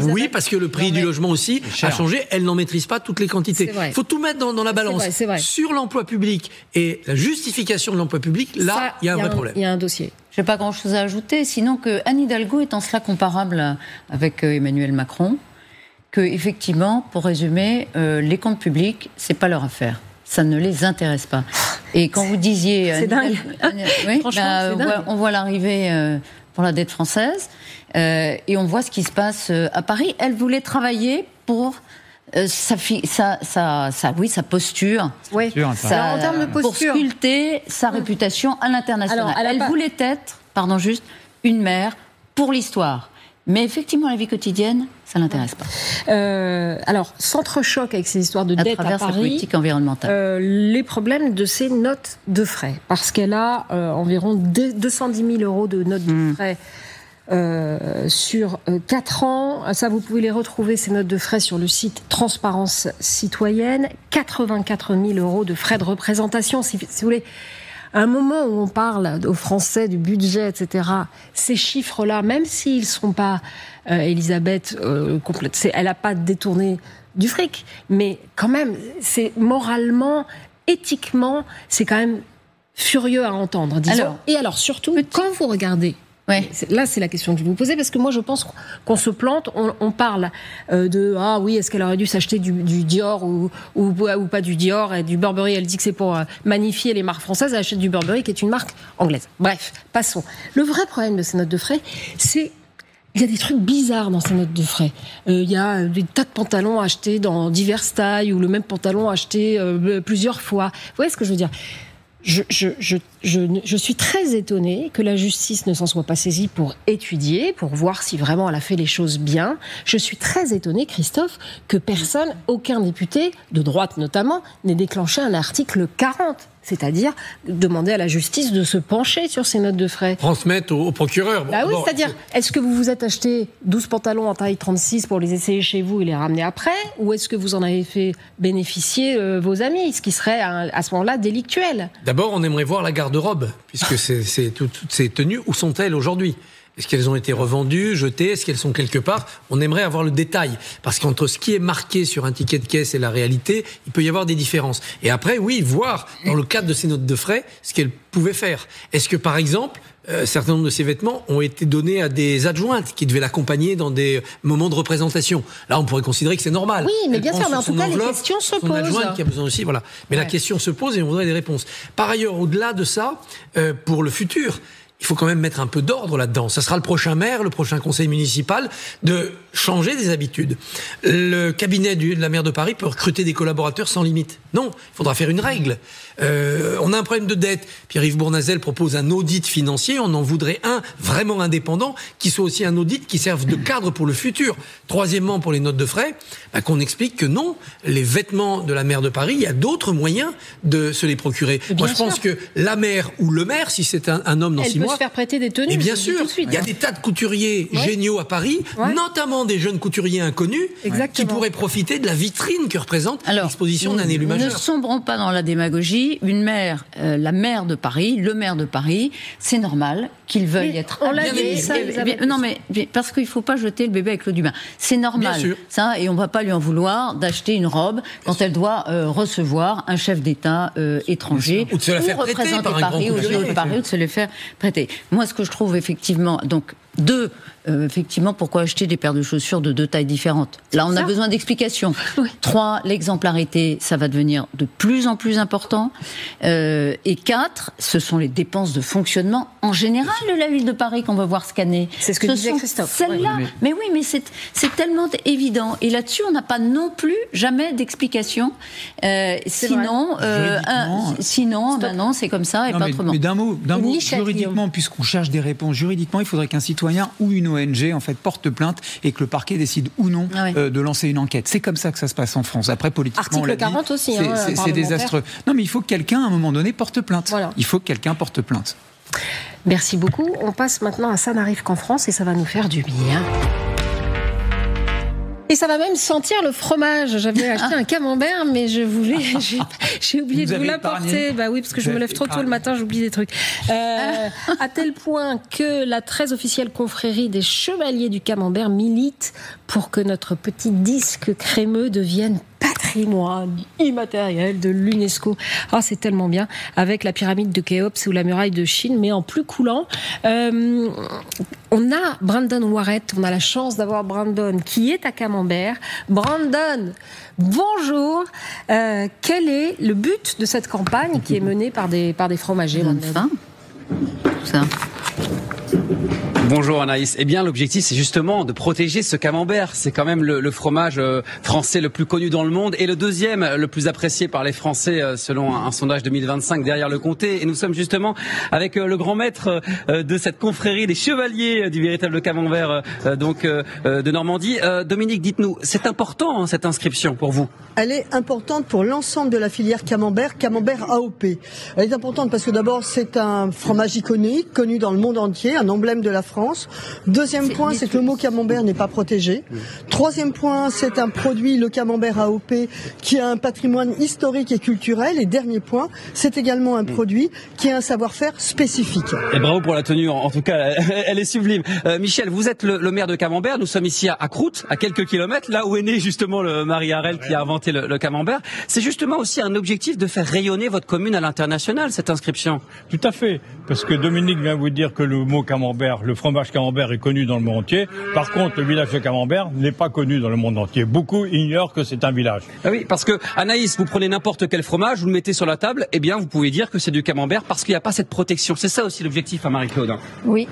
[SPEAKER 3] Oui, parce que le prix du logement aussi a changé. Elle n'en maîtrise pas toutes les quantités. Il faut tout mettre dans la balance.
[SPEAKER 1] C'est vrai.
[SPEAKER 3] Sur l'emploi public et la justification de l'emploi public, là, il y a un vrai problème.
[SPEAKER 1] Il y a un dossier.
[SPEAKER 26] Je n'ai pas grand-chose à ajouter, sinon que Anne Hidalgo est en cela comparable avec Emmanuel Macron, que effectivement, pour résumer, les comptes publics, c'est pas leur affaire. Ça ne les intéresse pas. Et quand vous disiez...
[SPEAKER 1] C'est dingue.
[SPEAKER 26] C'est dingue. On voit l'arrivée pour la dette française et on voit ce qui se passe à Paris. Elle voulait travailler pour sa posture.
[SPEAKER 1] Oui, en termes de posture.
[SPEAKER 26] Pour sculpter sa réputation à l'international. Elle voulait être, une mère pour l'histoire. Mais effectivement, la vie quotidienne, ça ne l'intéresse pas.
[SPEAKER 1] Alors, centre-choc avec ces histoires de dette à Paris,
[SPEAKER 26] sa politique environnementale.
[SPEAKER 1] Les problèmes de ses notes de frais. Parce qu'elle a environ 210 000 euros de notes de frais sur 4 ans. Ça, vous pouvez les retrouver, ces notes de frais, sur le site Transparence Citoyenne. 84 000 euros de frais de représentation. Si vous voulez... un moment où on parle aux Français du budget, etc., ces chiffres-là, même s'ils ne sont pas, Elisabeth, elle n'a pas détourné du fric, mais quand même, c'est moralement, éthiquement, c'est quand même furieux à entendre, disons. Et alors, surtout, quand vous regardez, là c'est la question que je vais vous poser, parce que moi je pense qu'on se plante, on parle de ah oui, est-ce qu'elle aurait dû s'acheter du Dior ou pas du Dior, et du Burberry, elle dit que c'est pour magnifier les marques françaises, elle achète du Burberry qui est une marque anglaise. Bref, passons. Le vrai problème de ces notes de frais, c'est il y a des trucs bizarres dans ces notes de frais. Il y a des tas de pantalons achetés dans diverses tailles, ou le même pantalon acheté plusieurs fois. Vous voyez ce que je veux dire ? Je suis très étonnée que la justice ne s'en soit pas saisie pour étudier, pour voir si vraiment elle a fait les choses bien. Je suis très étonnée, Christophe, que personne, aucun député, de droite notamment, n'ait déclenché un article 40. C'est-à-dire demander à la justice de se pencher sur ces notes de frais.
[SPEAKER 3] Transmettre au procureur.
[SPEAKER 1] Bah oui, c'est-à-dire, est-ce que vous vous êtes acheté 12 pantalons en taille 36 pour les essayer chez vous et les ramener après, ou est-ce que vous en avez fait bénéficier vos amis, ce qui serait à ce moment-là délictuel ?
[SPEAKER 3] D'abord, on aimerait voir la garde-robe, puisque c'est toutes ces tenues, où sont-elles aujourd'hui ? Est-ce qu'elles ont été revendues, jetées ? Est-ce qu'elles sont quelque part ? On aimerait avoir le détail. Parce qu'entre ce qui est marqué sur un ticket de caisse et la réalité, il peut y avoir des différences. Et après, oui, voir, dans le cadre de ces notes de frais, ce qu'elles pouvaient faire. Est-ce que, par exemple, un certain nombre de ces vêtements ont été donnés à des adjointes qui devaient l'accompagner dans des moments de représentation. Là, on pourrait considérer que c'est normal.
[SPEAKER 1] Oui, mais bien sûr, mais en tout cas, les questions se posent.
[SPEAKER 3] Son adjointe qui a besoin aussi, voilà. Mais la question se pose et on voudrait des réponses. Par ailleurs, au-delà de ça, pour le futur, il faut quand même mettre un peu d'ordre là-dedans. Ça sera le prochain maire, le prochain conseil municipal, de changer des habitudes. Le cabinet de la maire de Paris peut recruter des collaborateurs sans limite. Non, il faudra faire une règle. On a un problème de dette. Pierre-Yves Bournazel propose un audit financier. On en voudrait un vraiment indépendant, qui soit aussi un audit qui serve de cadre pour le futur. Troisièmement, pour les notes de frais, qu'on explique que non, les vêtements de la maire de Paris, il y a d'autres moyens de se les procurer. Moi, je pense que la maire ou le maire, si c'est un homme dans 6 mois...
[SPEAKER 1] Elle peut se faire prêter des tenues.
[SPEAKER 3] Et bien sûr, il y a des tas de couturiers géniaux à Paris, notamment des jeunes couturiers inconnus, qui pourraient profiter de la vitrine que représente l'exposition d'un élu majeur.
[SPEAKER 26] Ne sombrons pas dans la démagogie. Une maire, la maire de Paris, le maire de Paris, c'est normal qu'il veuille être...
[SPEAKER 1] On l'a dit, ça,
[SPEAKER 26] non, mais parce qu'il ne faut pas jeter le bébé avec l'eau du bain. C'est normal, ça, et on ne va pas lui en vouloir d'acheter une robe quand elle doit recevoir un chef d'État étranger,
[SPEAKER 3] ou de se la faire prêter par un
[SPEAKER 26] Paris,
[SPEAKER 3] grand couturier.
[SPEAKER 26] ou de se le faire prêter. Moi, ce que je trouve effectivement... Donc, effectivement, pourquoi acheter des paires de chaussures de 2 tailles différentes ? Là, on a besoin d'explications. 3, l'exemplarité, ça va devenir de plus en plus important. Et 4, ce sont les dépenses de fonctionnement en général de la ville de Paris qu'on va voir scanner.
[SPEAKER 1] C'est ce que disait Christophe.
[SPEAKER 26] Celle-là. Mais oui, mais c'est tellement évident. Et là-dessus, on n'a pas non plus jamais d'explication. Sinon, non, c'est comme ça et pas autrement.
[SPEAKER 9] Mais d'un mot, juridiquement, puisqu'on cherche des réponses, juridiquement, il faudrait qu'un citoyen ou une ONG en fait porte plainte et que le parquet décide ou non de lancer une enquête. C'est comme ça que ça se passe en France. Après, politiquement,
[SPEAKER 1] Article 40 aussi,
[SPEAKER 9] c'est désastreux. Non, mais il faut que quelqu'un, à un moment donné, porte plainte. Voilà. Il faut que quelqu'un porte plainte.
[SPEAKER 1] Merci beaucoup. On passe maintenant à Ça n'arrive qu'en France et ça va nous faire du bien. Et ça va même sentir le fromage. J'avais acheté un camembert, mais j'ai oublié de vous l'apporter. Bah oui, parce que je me lève trop tôt le matin, j'oublie des trucs. À tel point que la très officielle confrérie des Chevaliers du Camembert milite pour que notre petit disque crémeux devienne patrimoine immatériel de l'UNESCO. Ah, c'est tellement bien. Avec la pyramide de Khéops ou la muraille de Chine, mais en plus coulant. On a Brandon Warrett, on a la chance d'avoir Brandon qui est à Camembert. Brandon, bonjour. Quel est le but de cette campagne qui est menée par des fromagers?
[SPEAKER 26] Ça.
[SPEAKER 8] Bonjour Anaïs. Eh bien, l'objectif, c'est justement de protéger ce camembert. C'est quand même le fromage français le plus connu dans le monde et le deuxième le plus apprécié par les Français selon un sondage 2025 derrière le comté. Et nous sommes justement avec le grand maître de cette confrérie des Chevaliers du véritable camembert de Normandie. Dominique, dites-nous, c'est important cette inscription pour vous?
[SPEAKER 10] Elle est importante pour l'ensemble de la filière camembert AOP. Elle est importante parce que d'abord, c'est un fromage iconique, connu dans le monde entier, un emblème de la France. France. Deuxième point, c'est que le mot camembert n'est pas protégé. Troisième point, c'est un produit, le camembert AOP, qui a un patrimoine historique et culturel. Et dernier point, c'est également un produit qui a un savoir-faire spécifique.
[SPEAKER 8] Et bravo pour la tenue, en tout cas, elle est sublime. Michel, vous êtes le maire de Camembert, nous sommes ici à Croûte, à quelques kilomètres, là où est né justement le Marie Harel qui a inventé le camembert. C'est justement aussi un objectif de faire rayonner votre commune à l'international, cette inscription.
[SPEAKER 12] Tout à fait, parce que Dominique vient vous dire que le mot camembert, le fromage camembert est connu dans le monde entier. Par contre, le village de Camembert n'est pas connu dans le monde entier. Beaucoup ignorent que c'est un village.
[SPEAKER 8] Ah oui, parce que Anaïs, vous prenez n'importe quel fromage, vous le mettez sur la table, eh bien vous pouvez dire que c'est du camembert parce qu'il n'y a pas cette protection. C'est ça aussi l'objectif à Marie-Claude.
[SPEAKER 13] Oui,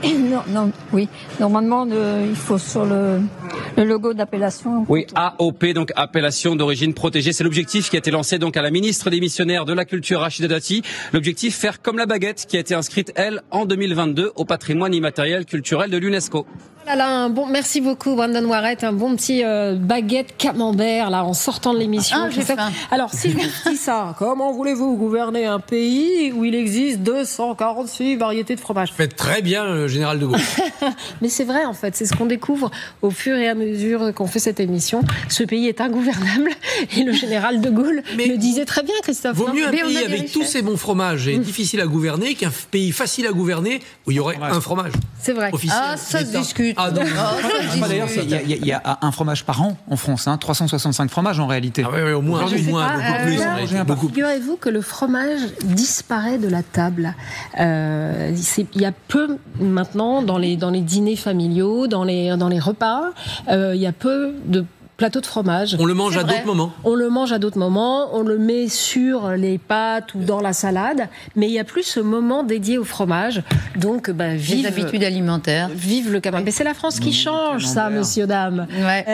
[SPEAKER 13] oui. Normalement, il faut sur le logo d'appellation.
[SPEAKER 8] Oui, AOP, donc appellation d'origine protégée. C'est l'objectif qui a été lancé donc à la ministre des Missionnaires de la Culture, Rachida Dati. L'objectif, faire comme la baguette qui a été inscrite, elle, en 2022 au patrimoine immatériel culturel de l'UNESCO.
[SPEAKER 1] Voilà, merci beaucoup Brandon Warrett, un bon petit baguette camembert là en sortant de l'émission.
[SPEAKER 26] J'ai faim.
[SPEAKER 1] Alors si je vous dis ça, comment voulez-vous gouverner un pays où il existe 246 variétés de fromage?
[SPEAKER 3] Faites très bien le général de Gaulle.
[SPEAKER 1] Mais c'est vrai en fait, c'est ce qu'on découvre au fur et à mesure qu'on fait cette émission. Ce pays est ingouvernable et le général de Gaulle le disait très bien, Christophe.
[SPEAKER 3] Vaut mieux un pays avec tous ces bons fromages et difficile à gouverner qu'un pays facile à gouverner où il y aurait un fromage.
[SPEAKER 1] C'est vrai.
[SPEAKER 3] Officiel.
[SPEAKER 26] Ah, ça se discute.
[SPEAKER 3] Ah non.
[SPEAKER 9] D'ailleurs, il y a un fromage par an en France, 365 fromages en réalité.
[SPEAKER 3] Ah oui, au moins, beaucoup plus.
[SPEAKER 1] Beaucoup. Figurez-vous que le fromage disparaît de la table. Il y a peu maintenant dans les dîners familiaux, dans les repas, il y a peu de plateau de fromage.
[SPEAKER 3] On le mange à d'autres moments.
[SPEAKER 1] On le mange à d'autres moments, on le met sur les pâtes ou dans la salade, mais il n'y a plus ce moment dédié au fromage. Donc, vive
[SPEAKER 26] les habitudes alimentaires.
[SPEAKER 1] Vive le camembert. Mais c'est la France qui change, ça, monsieur, dame.
[SPEAKER 26] Ouais.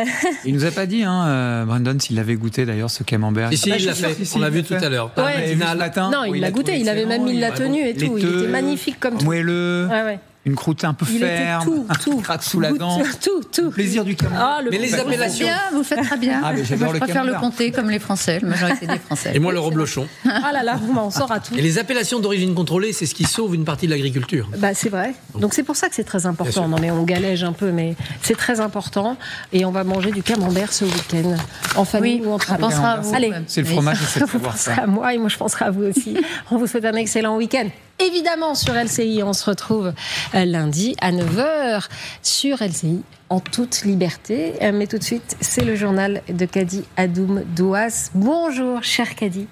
[SPEAKER 9] Il nous a pas dit, Brandon, s'il avait goûté d'ailleurs ce camembert.
[SPEAKER 3] Si, il l'a fait. On l'a vu tout à l'heure.
[SPEAKER 1] Non, il l'a goûté. Il avait même mis la tenue et tout. Il était magnifique comme tout.
[SPEAKER 9] Moelleux.
[SPEAKER 1] Ouais.
[SPEAKER 9] Une croûte un peu ferme, un craque sous la dent.
[SPEAKER 1] Tout.
[SPEAKER 9] Le plaisir du camembert.
[SPEAKER 3] Mais les appellations.
[SPEAKER 26] Vous faites très bien.
[SPEAKER 9] Mais j'adore
[SPEAKER 26] je préfère le comté comme les Français, la majorité des Français.
[SPEAKER 3] Et moi, le reblochon.
[SPEAKER 1] Ah là là, on saura tout.
[SPEAKER 3] Et les appellations d'origine contrôlée, c'est ce qui sauve une partie de l'agriculture.
[SPEAKER 1] C'est vrai. Donc c'est pour ça que c'est très important. Non mais on galège un peu, mais c'est très important. Et on va manger du camembert ce week-end, en famille ou entre amis.
[SPEAKER 26] On pensera à vous.
[SPEAKER 1] Allez,
[SPEAKER 9] c'est le fromage, c'est de
[SPEAKER 1] vous
[SPEAKER 9] savoir ça.
[SPEAKER 1] penserez à moi et moi je penserai à vous aussi. On vous souhaite un excellent week-end. Évidemment sur LCI, on se retrouve lundi à 9h sur LCI en toute liberté. Mais tout de suite, c'est le journal de Kadi Adoum Douas. Bonjour, cher Kadi.